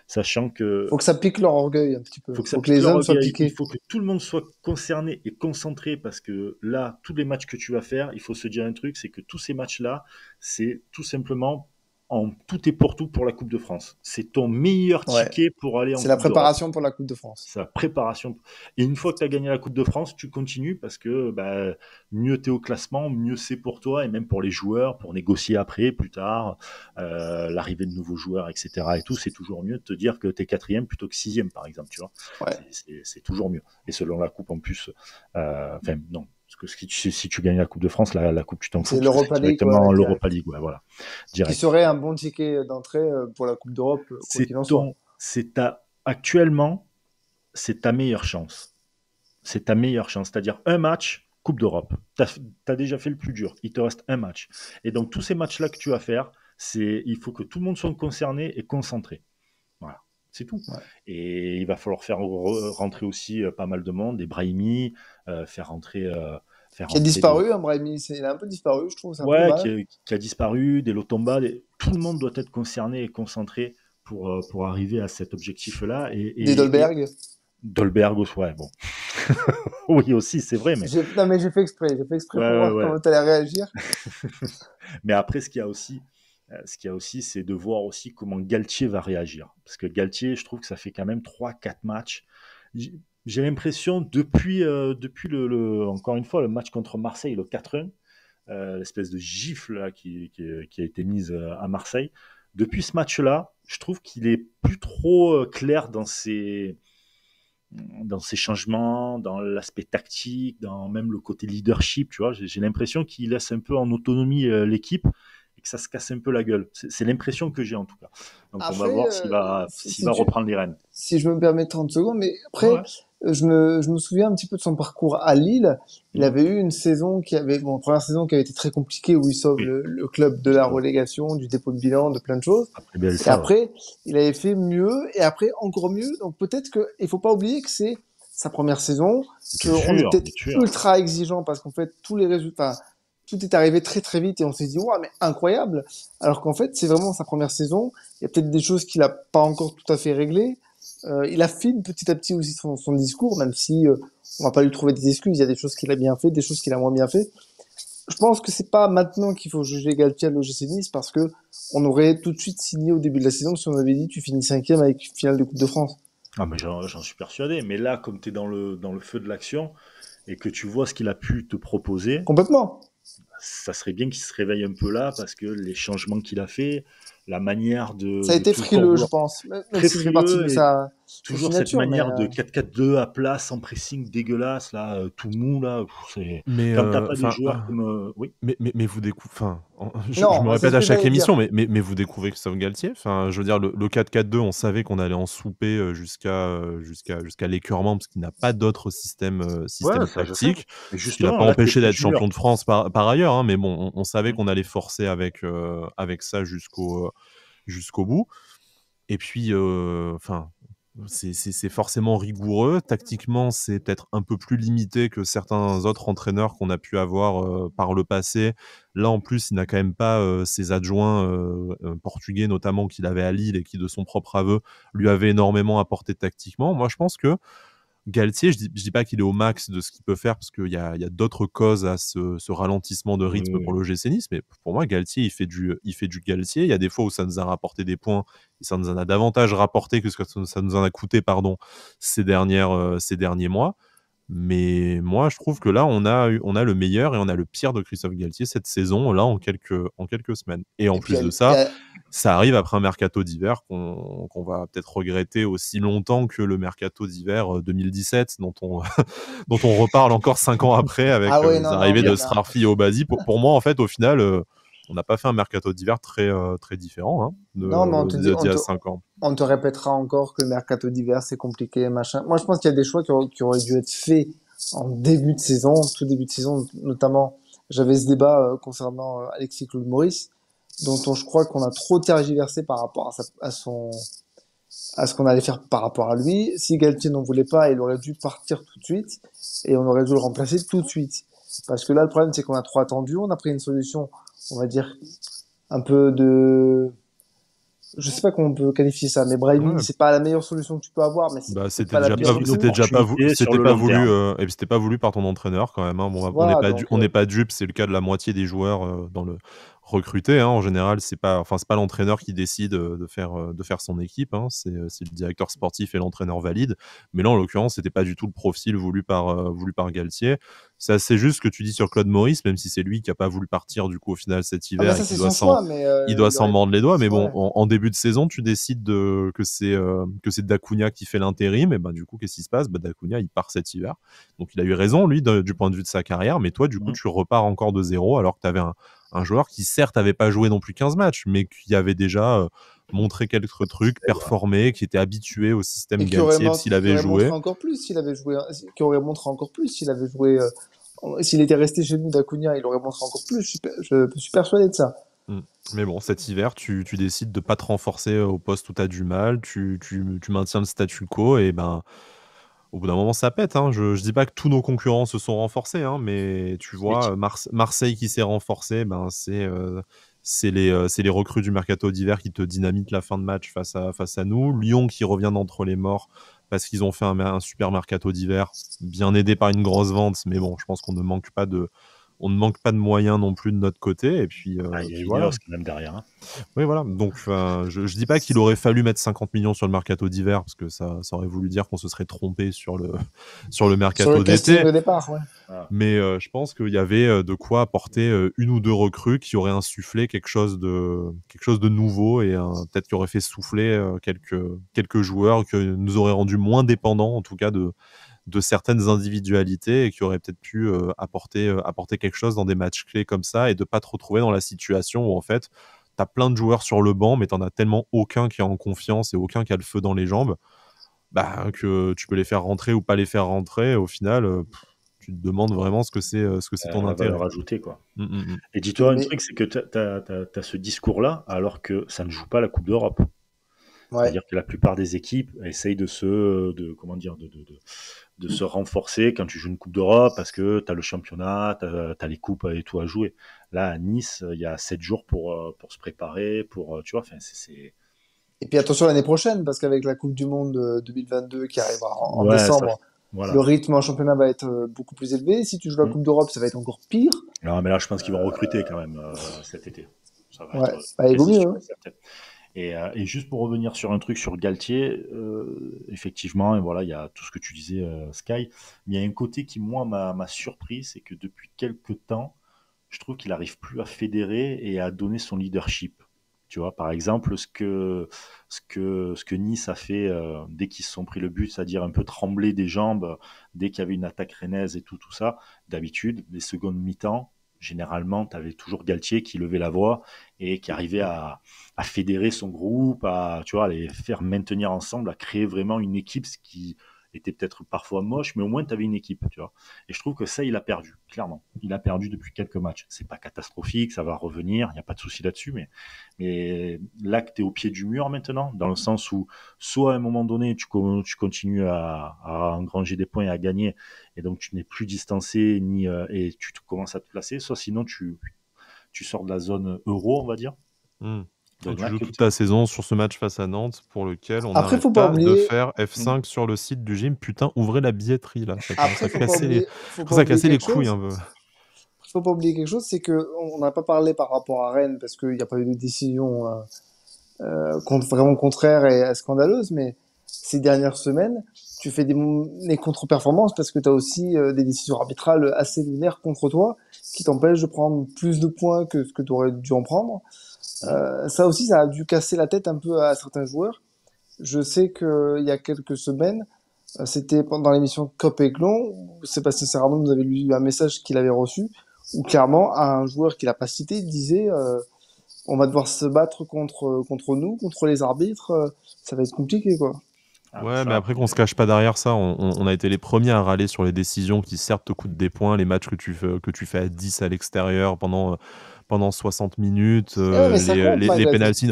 sachant que. Faut que ça pique leur orgueil un petit peu. Faut Que les hommes soient piqués. Il faut que tout le monde soit concerné et concentré parce que là, tous les matchs que tu vas faire, il faut se dire un truc, c'est que tous ces matchs-là, c'est tout simplement en tout et pour tout pour la Coupe de France. C'est ton meilleur ticket pour aller en Coupe C'est la d'Europe. préparation pour la Coupe de France. C'est la préparation. Et une fois que tu as gagné la Coupe de France, tu continues parce que mieux tu es au classement, mieux c'est pour toi et même pour les joueurs, pour négocier après, plus tard, l'arrivée de nouveaux joueurs, etc. Et tout, c'est toujours mieux de te dire que tu es quatrième plutôt que sixième, par exemple. Tu vois, c'est toujours mieux. Et selon la Coupe en plus, non. Parce que si tu gagnes la Coupe de France, la Coupe, tu t'en fous. C'est l'Europa League. Directement l'Europa League, ouais, voilà. Direct. Qui serait un bon ticket d'entrée pour la Coupe d'Europe, quoi qu'il en soit. Actuellement, c'est ta meilleure chance. C'est ta meilleure chance. C'est-à-dire un match, Coupe d'Europe. Tu as déjà fait le plus dur. Il te reste un match. Et donc, tous ces matchs-là que tu vas faire, il faut que tout le monde soit concerné et concentré. Voilà. C'est tout. Ouais. Et il va falloir faire rentrer aussi pas mal de monde, des Brahimi, faire rentrer. Qui a disparu, Brahimi, il a un peu disparu, je trouve. Qui a disparu, des Lotomba. Tout le monde doit être concerné et concentré pour arriver à cet objectif-là. Des Dolberg. Dolberg, ouais, bon. Oui, aussi, c'est vrai. Mais... Non, mais j'ai fait exprès pour voir comment tu allais réagir. Mais après, ce qu'il y a aussi, c'est de voir aussi comment Galtier va réagir. Parce que Galtier, je trouve que ça fait quand même 3-4 matchs. J'ai l'impression, depuis encore une fois, le match contre Marseille, le 4-1, l'espèce de gifle là, qui a été mise à Marseille, depuis ce match-là, je trouve qu'il est plus trop clair dans ses changements, dans l'aspect tactique, dans même le côté leadership, tu vois. J'ai l'impression qu'il laisse un peu en autonomie l'équipe et que ça se casse un peu la gueule. C'est l'impression que j'ai en tout cas. Donc après, on va voir s'il va reprendre les rênes. Si je me permets 30 secondes, mais après, je me souviens un petit peu de son parcours à Lille. Il avait eu une saison première saison qui avait été très compliquée où il sauve le club de la relégation, du dépôt de bilan, de plein de choses. Après, il avait fait mieux et après encore mieux. Donc peut-être il faut pas oublier que c'est sa première saison, qu'on est peut-être ultra exigeant parce qu'en fait tous les résultats, tout est arrivé très très vite et on s'est dit mais incroyable. Alors qu'en fait c'est vraiment sa première saison. Il y a peut-être des choses qu'il a pas encore tout à fait réglées. Il affine petit à petit aussi son discours, même si on va pas lui trouver des excuses. Il y a des choses qu'il a bien fait, des choses qu'il a moins bien fait. je pense que c'est pas maintenant qu'il faut juger Galtier à l'OGC Nice parce que on aurait tout de suite signé au début de la saison si on avait dit tu finis 5e avec une finale de Coupe de France. Ah, mais j'en suis persuadé. Mais là, comme tu es dans le feu de l'action et que tu vois ce qu'il a pu te proposer, Complètement. ça serait bien qu'il se réveille un peu là parce que les changements qu'il a fait, la manière Ça a été toujours frileux, je vouloir pense. Même très si ça fait partie frileux de et sa toujours cette signature, mais manière de 4-4-2 à plat, sans pressing dégueulasse, là, tout mou, là. C'est... Mais Quand t'as pas des enfin, joueurs comme. Oui. mais vous découvrez, enfin, je me non, c'est répète ce à que chaque j'allais dire. émission, mais vous découvrez Christophe Galtier. Enfin, je veux dire, le 4-4-2, on savait qu'on allait en souper jusqu'à l'écœurement parce qu'il n'a pas d'autre Ouais, système ça, je sais. tactique. Mais Ce qui l'a justement, pas là, t'es empêché d'être coach champion mûr. de France par ailleurs, hein, mais bon, on savait Mm. qu'on allait forcer avec ça jusqu'au bout. Et puis, enfin, c'est forcément rigoureux. Tactiquement, c'est peut-être un peu plus limité que certains autres entraîneurs qu'on a pu avoir par le passé. Là, en plus, il n'a quand même pas ses adjoints portugais, notamment qu'il avait à Lille et qui, de son propre aveu, lui avaient énormément apporté tactiquement. Moi, je pense que Galtier, je dis pas qu'il est au max de ce qu'il peut faire parce qu'il y a d'autres causes à ce ralentissement de Oui, rythme oui, pour le GC Nice, mais pour moi, Galtier, il fait du Galtier. Il y a des fois où ça nous a rapporté des points et ça nous en a davantage rapporté que ce que ça nous en a coûté, pardon, ces derniers mois. Mais moi, je trouve que là, on a le meilleur et on a le pire de Christophe Galtier cette saison, là, en quelques semaines. Et en Et puis, plus de ça, ça arrive après un mercato d'hiver qu'on va peut-être regretter aussi longtemps que le mercato d'hiver 2017, dont on, dont on reparle encore 5 ans après avec ah ouais, les non, non, arrivées mais de là, Srarfi et Obasi. Pour moi, en fait, au final, on n'a pas fait un mercato d'hiver très différent non, mais d'il y a 5 ans. on te répétera encore que le mercato d'hiver, c'est compliqué, machin. Moi, je pense qu'il y a des choix qui auraient dû être faits en début de saison, tout début de saison, notamment, j'avais ce débat concernant Alexis Claude Maurice, je crois qu'on a trop tergiversé par rapport à ce qu'on allait faire par rapport à lui. Si Galtier n'en voulait pas, il aurait dû partir tout de suite et on aurait dû le remplacer tout de suite. Parce que là, le problème, c'est qu'on a trop attendu, on a pris une solution, on va dire, un peu de, je sais pas comment on peut qualifier ça, mais Brahimi, Ouais. c'est pas la meilleure solution que tu peux avoir, mais c'est Bah, peut-être c'était pas la déjà pire pas, du une tout. c'était déjà pas, opportunité sur c'était le pas long voulu, terme. et puis c'était pas voulu par ton entraîneur quand même, hein. Bon, on n'est Voilà, pas, donc, on n'est pas dupe, c'est le cas de la moitié des joueurs dans le recruté, hein. En général, c'est pas l'entraîneur qui décide de faire son équipe, hein. C'est le directeur sportif et l'entraîneur valide. Mais là, en l'occurrence, c'était pas du tout le profil voulu par Galtier. C'est assez juste ce que tu dis sur Claude Maurice, même si c'est lui qui a pas voulu partir du coup au final cet ah, mais hiver et ça, qui c'est doit son s'en choix, mais, il doit il s'en aurait, mordre les doigts, mais bon, ouais. en début de saison, tu décides que c'est Dacunia qui fait l'intérim, et ben du coup, qu'est-ce qui se passe? Bah, Dacunia, il part cet hiver. Donc il a eu raison, lui, du point de vue de sa carrière, mais toi, du coup, Mm. tu repars encore de zéro, alors que tu avais un joueur qui, certes, n'avait pas joué non plus 15 matchs, mais qui avait déjà montré quelques trucs, performé, qui était habitué au système Et Galtier s'il qui avait aurait montré joué. encore plus s'il avait joué, qui aurait montré encore plus s'il avait joué, s'il était resté chez nous d'Acuna, il aurait montré encore plus. Je suis persuadé de ça. Mm. Mais bon, cet hiver, tu décides de pas te renforcer au poste où tu as du mal, tu maintiens le statu quo, et ben, au bout d'un moment, ça pète, hein. Je dis pas que tous nos concurrents se sont renforcés, hein, mais tu Mais vois, Marseille qui s'est renforcé, ben, c'est les recrues du mercato d'hiver qui te dynamitent la fin de match face à nous. Lyon qui revient d'entre les morts parce qu'ils ont fait un super mercato d'hiver, bien aidé par une grosse vente, mais bon, je pense on ne manque pas de moyens non plus de notre côté. Et puis, il y a puis voilà. Ineos quand même derrière. Hein. Oui, voilà. Donc, je dis pas qu'il aurait fallu mettre 50 millions sur le mercato d'hiver, parce que ça aurait voulu dire qu'on se serait trompé sur le Sur le mercato casting d'été. de départ, ouais. Voilà. Mais je pense qu'il y avait de quoi apporter une ou deux recrues qui auraient insufflé quelque chose de nouveau, et peut-être qui aurait fait souffler quelques joueurs, que nous aurait rendu moins dépendants, en tout cas, de certaines individualités, et qui auraient peut-être pu apporter quelque chose dans des matchs clés comme ça, et de pas te retrouver dans la situation où en fait t'as plein de joueurs sur le banc mais t'en as tellement aucun qui est en confiance et aucun qui a le feu dans les jambes, bah, que tu peux les faire rentrer ou pas les faire rentrer, au final tu te demandes vraiment ce que c'est ton La intérêt. valeur ajoutée, quoi. Mm. Et dis-toi un Mais, truc, c'est que t'as ce discours-là, alors que ça ne joue pas la Coupe d'Europe. ouais. C'est-à-dire que la plupart des équipes essayent de se renforcer quand tu joues une Coupe d'Europe parce que tu as le championnat, tu as les coupes et tout à jouer. Là, à Nice, il y a 7 jours pour se préparer, tu vois, c'est... Et puis attention l'année prochaine, parce qu'avec la Coupe du Monde 2022 qui arrivera en Ouais, ça, décembre, voilà. le rythme en championnat va être beaucoup plus élevé. Si tu joues la Mm. Coupe d'Europe, ça va être encore pire. Non, mais là, je pense qu'ils vont recruter quand même cet été. Ça va Ouais, être bah, il vaut quasi mieux, sûr hein. et certain. Et juste pour revenir sur un truc sur Galtier, effectivement, et voilà, il y a tout ce que tu disais, Sky, mais il y a un côté qui, moi, m'a surpris, c'est que depuis quelques temps, je trouve qu'il n'arrive plus à fédérer et à donner son leadership. Tu vois, par exemple, ce que Nice a fait dès qu'ils se sont pris le but, c'est-à-dire un peu trembler des jambes dès qu'il y avait une attaque rennaise et tout ça. D'habitude, les secondes mi-temps, généralement, tu avais toujours Galtier qui levait la voix et qui arrivait à fédérer son groupe, à, tu vois, à les faire maintenir ensemble, à créer vraiment une équipe, ce qui était peut-être parfois moche, mais au moins tu avais une équipe, tu vois. Et je trouve que ça, il a perdu, clairement. Il a perdu depuis quelques matchs. C'est pas catastrophique, ça va revenir, il n'y a pas de souci là-dessus, mais là que tu es au pied du mur maintenant, dans le sens où soit à un moment donné, tu continues à engranger des points et à gagner, et donc tu n'es plus distancé, et tu commences à te placer, soit sinon tu sors de la zone euro, on va dire. Hmm. Et Donc tu là, joues que toute ta saison sur ce match face à Nantes pour lequel on Après, n'arrête faut pas pas de oublier, faire F5 sur le site du gym. Putain, ouvrez la billetterie là. Ça commence après, à casser les, faut pas commence à oublier casser les quelque couilles un chose. peu. Faut pas oublier quelque chose, c'est que on n'a pas parlé par rapport à Rennes parce qu'il n'y a pas eu de décision vraiment contraire et scandaleuse, mais ces dernières semaines, tu fais des contre-performances parce que tu as aussi des décisions arbitrales assez lunaires contre toi qui t'empêchent de prendre plus de points que ce que tu aurais dû en prendre. Ça aussi, ça a dû casser la tête un peu à certains joueurs. Je sais qu'il y a quelques semaines, c'était pendant l'émission Cop et Clon, où Sébastien Serrano nous avait lu un message qu'il avait reçu, où clairement, un joueur qu'il n'a pas cité disait on va devoir se battre contre nous, contre les arbitres, ça va être compliqué, quoi. Ouais, mais ça, après qu'on se cache pas derrière ça, on a été les premiers à râler sur les décisions qui certes te coûtent des points, les matchs que tu fais à 10 à l'extérieur pendant 60 minutes, Et ouais, mais ça compte, les malgré tout. pénaltys.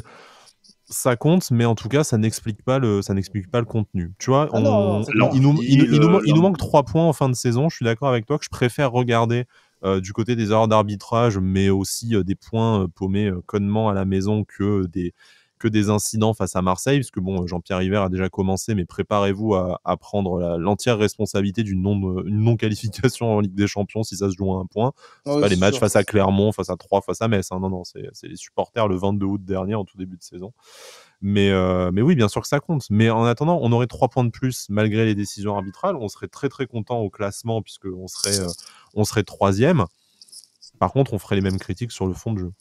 Ça compte, mais en tout cas, ça n'explique pas le contenu. Tu vois, Ah non, non, c'est clair. l'envie, il nous manque 3 points en fin de saison. Je suis d'accord avec toi que je préfère regarder du côté des erreurs d'arbitrage, mais aussi des points paumés connement à la maison que des incidents face à Marseille, parce que bon, Jean-Pierre River a déjà commencé, mais préparez-vous à prendre l'entière responsabilité une non-qualification en Ligue des Champions si ça se joue à un point. C'est Oui, pas les c'est matchs sûr. face à Clermont, face à Troyes, face à Metz. Hein. Non, non, c'est les supporters le 22 août dernier, en tout début de saison. Mais oui, bien sûr que ça compte. Mais en attendant, on aurait 3 points de plus malgré les décisions arbitrales. On serait très très content au classement puisqu'on serait troisième. Par contre, on ferait les mêmes critiques sur le fond de jeu.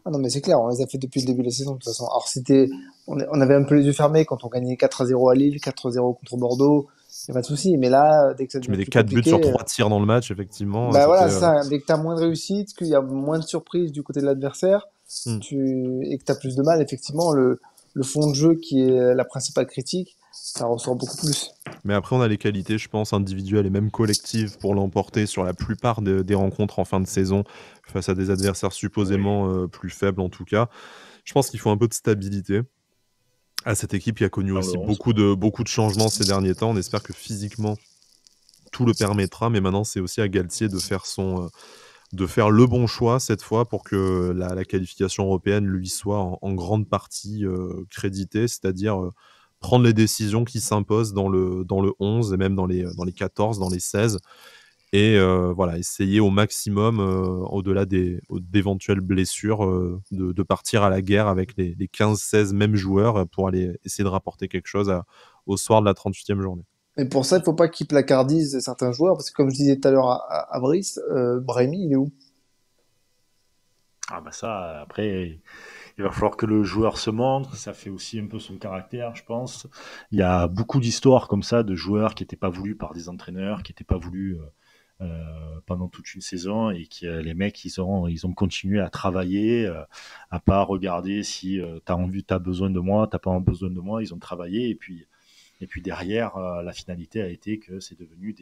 Ah non, mais c'est clair, on les a fait depuis le début de la saison, de toute façon. Alors, on avait un peu les yeux fermés quand on gagnait 4-0 à Lille, 4-0 contre Bordeaux, il n'y a pas de souci. Mais là, dès que ça Tu devient mets des plus 4 buts sur compliqué, 3 tirs dans le match, effectivement. bah Ça fait, voilà, ça, dès que tu as moins de réussite, qu'il y a moins de surprises du côté de l'adversaire, hmm. et que tu as plus de mal, effectivement, le fond de jeu qui est la principale critique, ça ressort beaucoup plus. Mais après, on a les qualités, je pense, individuelles et même collectives pour l'emporter sur la plupart des rencontres en fin de saison face à des adversaires oui, supposément plus faibles, en tout cas. Je pense qu'il faut un peu de stabilité à cette équipe qui a connu dans le aussi 11. beaucoup de changements ces derniers temps. On espère que physiquement, tout le permettra, mais maintenant, c'est aussi à Galtier de faire le bon choix cette fois pour que la qualification européenne lui soit en grande partie créditée, c'est-à-dire prendre les décisions qui s'imposent dans le 11 et même dans les 14, dans les 16, et voilà, essayer au maximum, au-delà d'éventuelles blessures, de partir à la guerre avec les 15-16 mêmes joueurs pour aller essayer de rapporter quelque chose au soir de la 38e journée. Mais pour ça, il faut pas qu'ils placardisent certains joueurs, parce que comme je disais tout à l'heure à Brice, Brahimi, il est où? Ah bah ça, après, il va falloir que le joueur se montre. Ça fait aussi un peu son caractère, je pense. Il y a beaucoup d'histoires comme ça de joueurs qui n'étaient pas voulus par des entraîneurs, qui n'étaient pas voulus pendant toute une saison et qui les mecs ils ont continué à travailler, à pas regarder si t'as envie, t'as besoin de moi, t'as pas besoin de moi. Ils ont travaillé et puis derrière la finalité a été que c'est devenu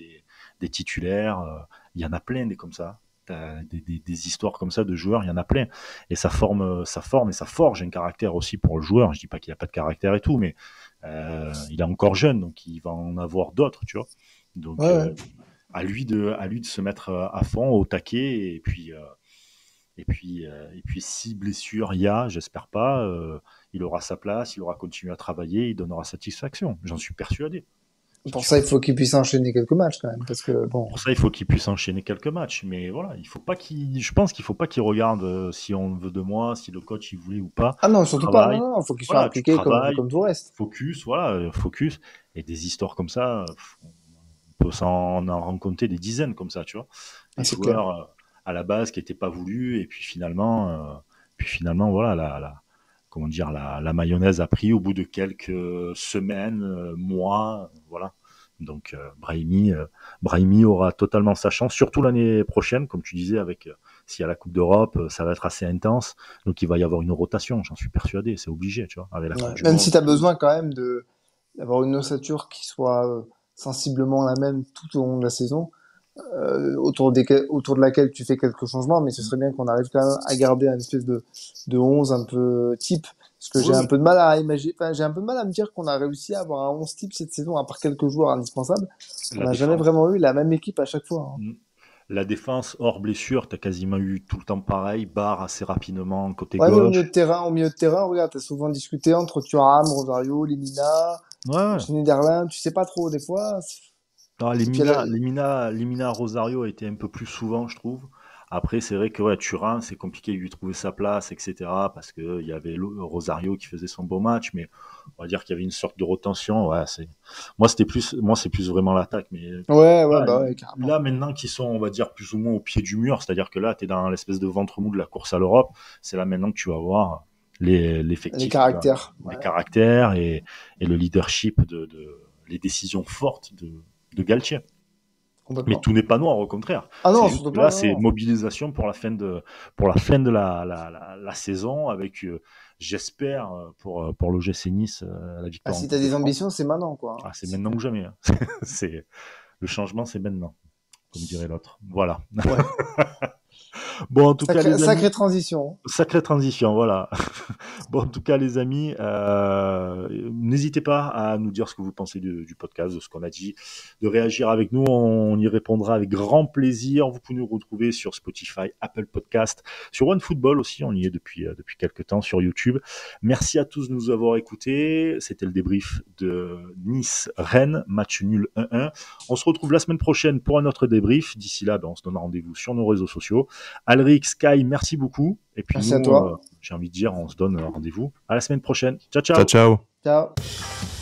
des titulaires. Il y en a plein des comme ça. Des histoires comme ça de joueurs, il y en a plein. Et ça forme et ça forge un caractère aussi pour le joueur. Je dis pas qu'il a pas de caractère et tout, mais il est encore jeune, donc il va en avoir d'autres, tu vois. Ouais, Donc ouais. à lui de se mettre à fond, au taquet, et puis si blessure il y a, j'espère pas, il aura sa place, il aura continué à travailler, il donnera satisfaction. J'en suis persuadé. Pour ça, il faut qu'il puisse enchaîner quelques matchs quand même, parce que bon. Pour ça, il faut qu'il puisse enchaîner quelques matchs. Mais voilà, je pense qu'il faut pas qu'il regarde si on veut de moi, si le coach il voulait ou pas. Ah non, surtout pas. Travail, Non, il faut qu'il soit voilà, tu impliqué travailles, comme tout le reste. focus, voilà, focus. Et des histoires comme ça, on peut en rencontrer des dizaines comme ça, tu vois. Des C'est clair. joueurs à la base qui n'étaient pas voulus, et puis finalement, voilà, comment dire, la mayonnaise a pris au bout de quelques semaines, mois, voilà. Donc Brahimi aura totalement sa chance, surtout l'année prochaine, comme tu disais, avec s'il y a la Coupe d'Europe, ça va être assez intense. Donc il va y avoir une rotation, j'en suis persuadé, c'est obligé, tu vois, avec la Coupe du Même Monde. si tu as besoin quand même d'avoir une ossature qui soit sensiblement la même tout au long de la saison, autour de laquelle tu fais quelques changements, mais ce serait bien qu'on arrive quand même à garder une espèce de 11 un peu type. Parce que j'ai un peu de mal à imaginer, j'ai un peu de mal à me dire qu'on a réussi à avoir un 11 type cette saison, à part quelques joueurs indispensables. On n'a jamais vraiment eu la même équipe à chaque fois. La défense, hors blessure, tu as quasiment eu tout le temps pareil, Barre assez rapidement côté Ouais, mais gauche. au milieu de terrain, regarde, t'as souvent discuté entre Thuram, Rosario, Lemina, Schneiderlin, tu sais pas trop, des fois. Lemina Rosario a été un peu plus souvent, je trouve. Après, c'est vrai que Thuram, c'est compliqué de lui trouver sa place, etc. Parce qu'il y avait Rosario qui faisait son beau match, mais on va dire qu'il y avait une sorte de rotation. Moi, c'est plus vraiment l'attaque. Mais carrément. là, maintenant qu'ils sont, on va dire, plus ou moins au pied du mur, c'est-à-dire que là, tu es dans l'espèce de ventre mou de la course à l'Europe, c'est là maintenant que tu vas voir l'effectif. Les caractères. Les caractères et le leadership les décisions fortes de Galtier. Mais tout n'est pas noir, au contraire. Ah non, là, c'est mobilisation pour la fin de la saison, avec, j'espère, pour l'OGC Nice, la victoire. Si tu as des ambitions, c'est maintenant, quoi. C'est maintenant ou jamais. Hein. Le changement, c'est maintenant, comme dirait l'autre. Voilà. Ouais. Bon, en tout cas, les amis, sacrée transition. Sacrée transition, voilà. Bon, en tout cas, les amis, n'hésitez pas à nous dire ce que vous pensez du podcast, de ce qu'on a dit, de réagir avec nous. On y répondra avec grand plaisir. Vous pouvez nous retrouver sur Spotify, Apple Podcast, sur OneFootball aussi. On y est depuis quelques temps sur YouTube. Merci à tous de nous avoir écoutés. C'était le débrief de Nice-Rennes, match nul 1-1. On se retrouve la semaine prochaine pour un autre débrief. D'ici là, on se donne rendez-vous sur nos réseaux sociaux. Alric, Sky, merci beaucoup. Et puis merci à toi. J'ai envie de dire, on se donne rendez-vous à la semaine prochaine. Ciao, ciao. Ciao, ciao. Ciao.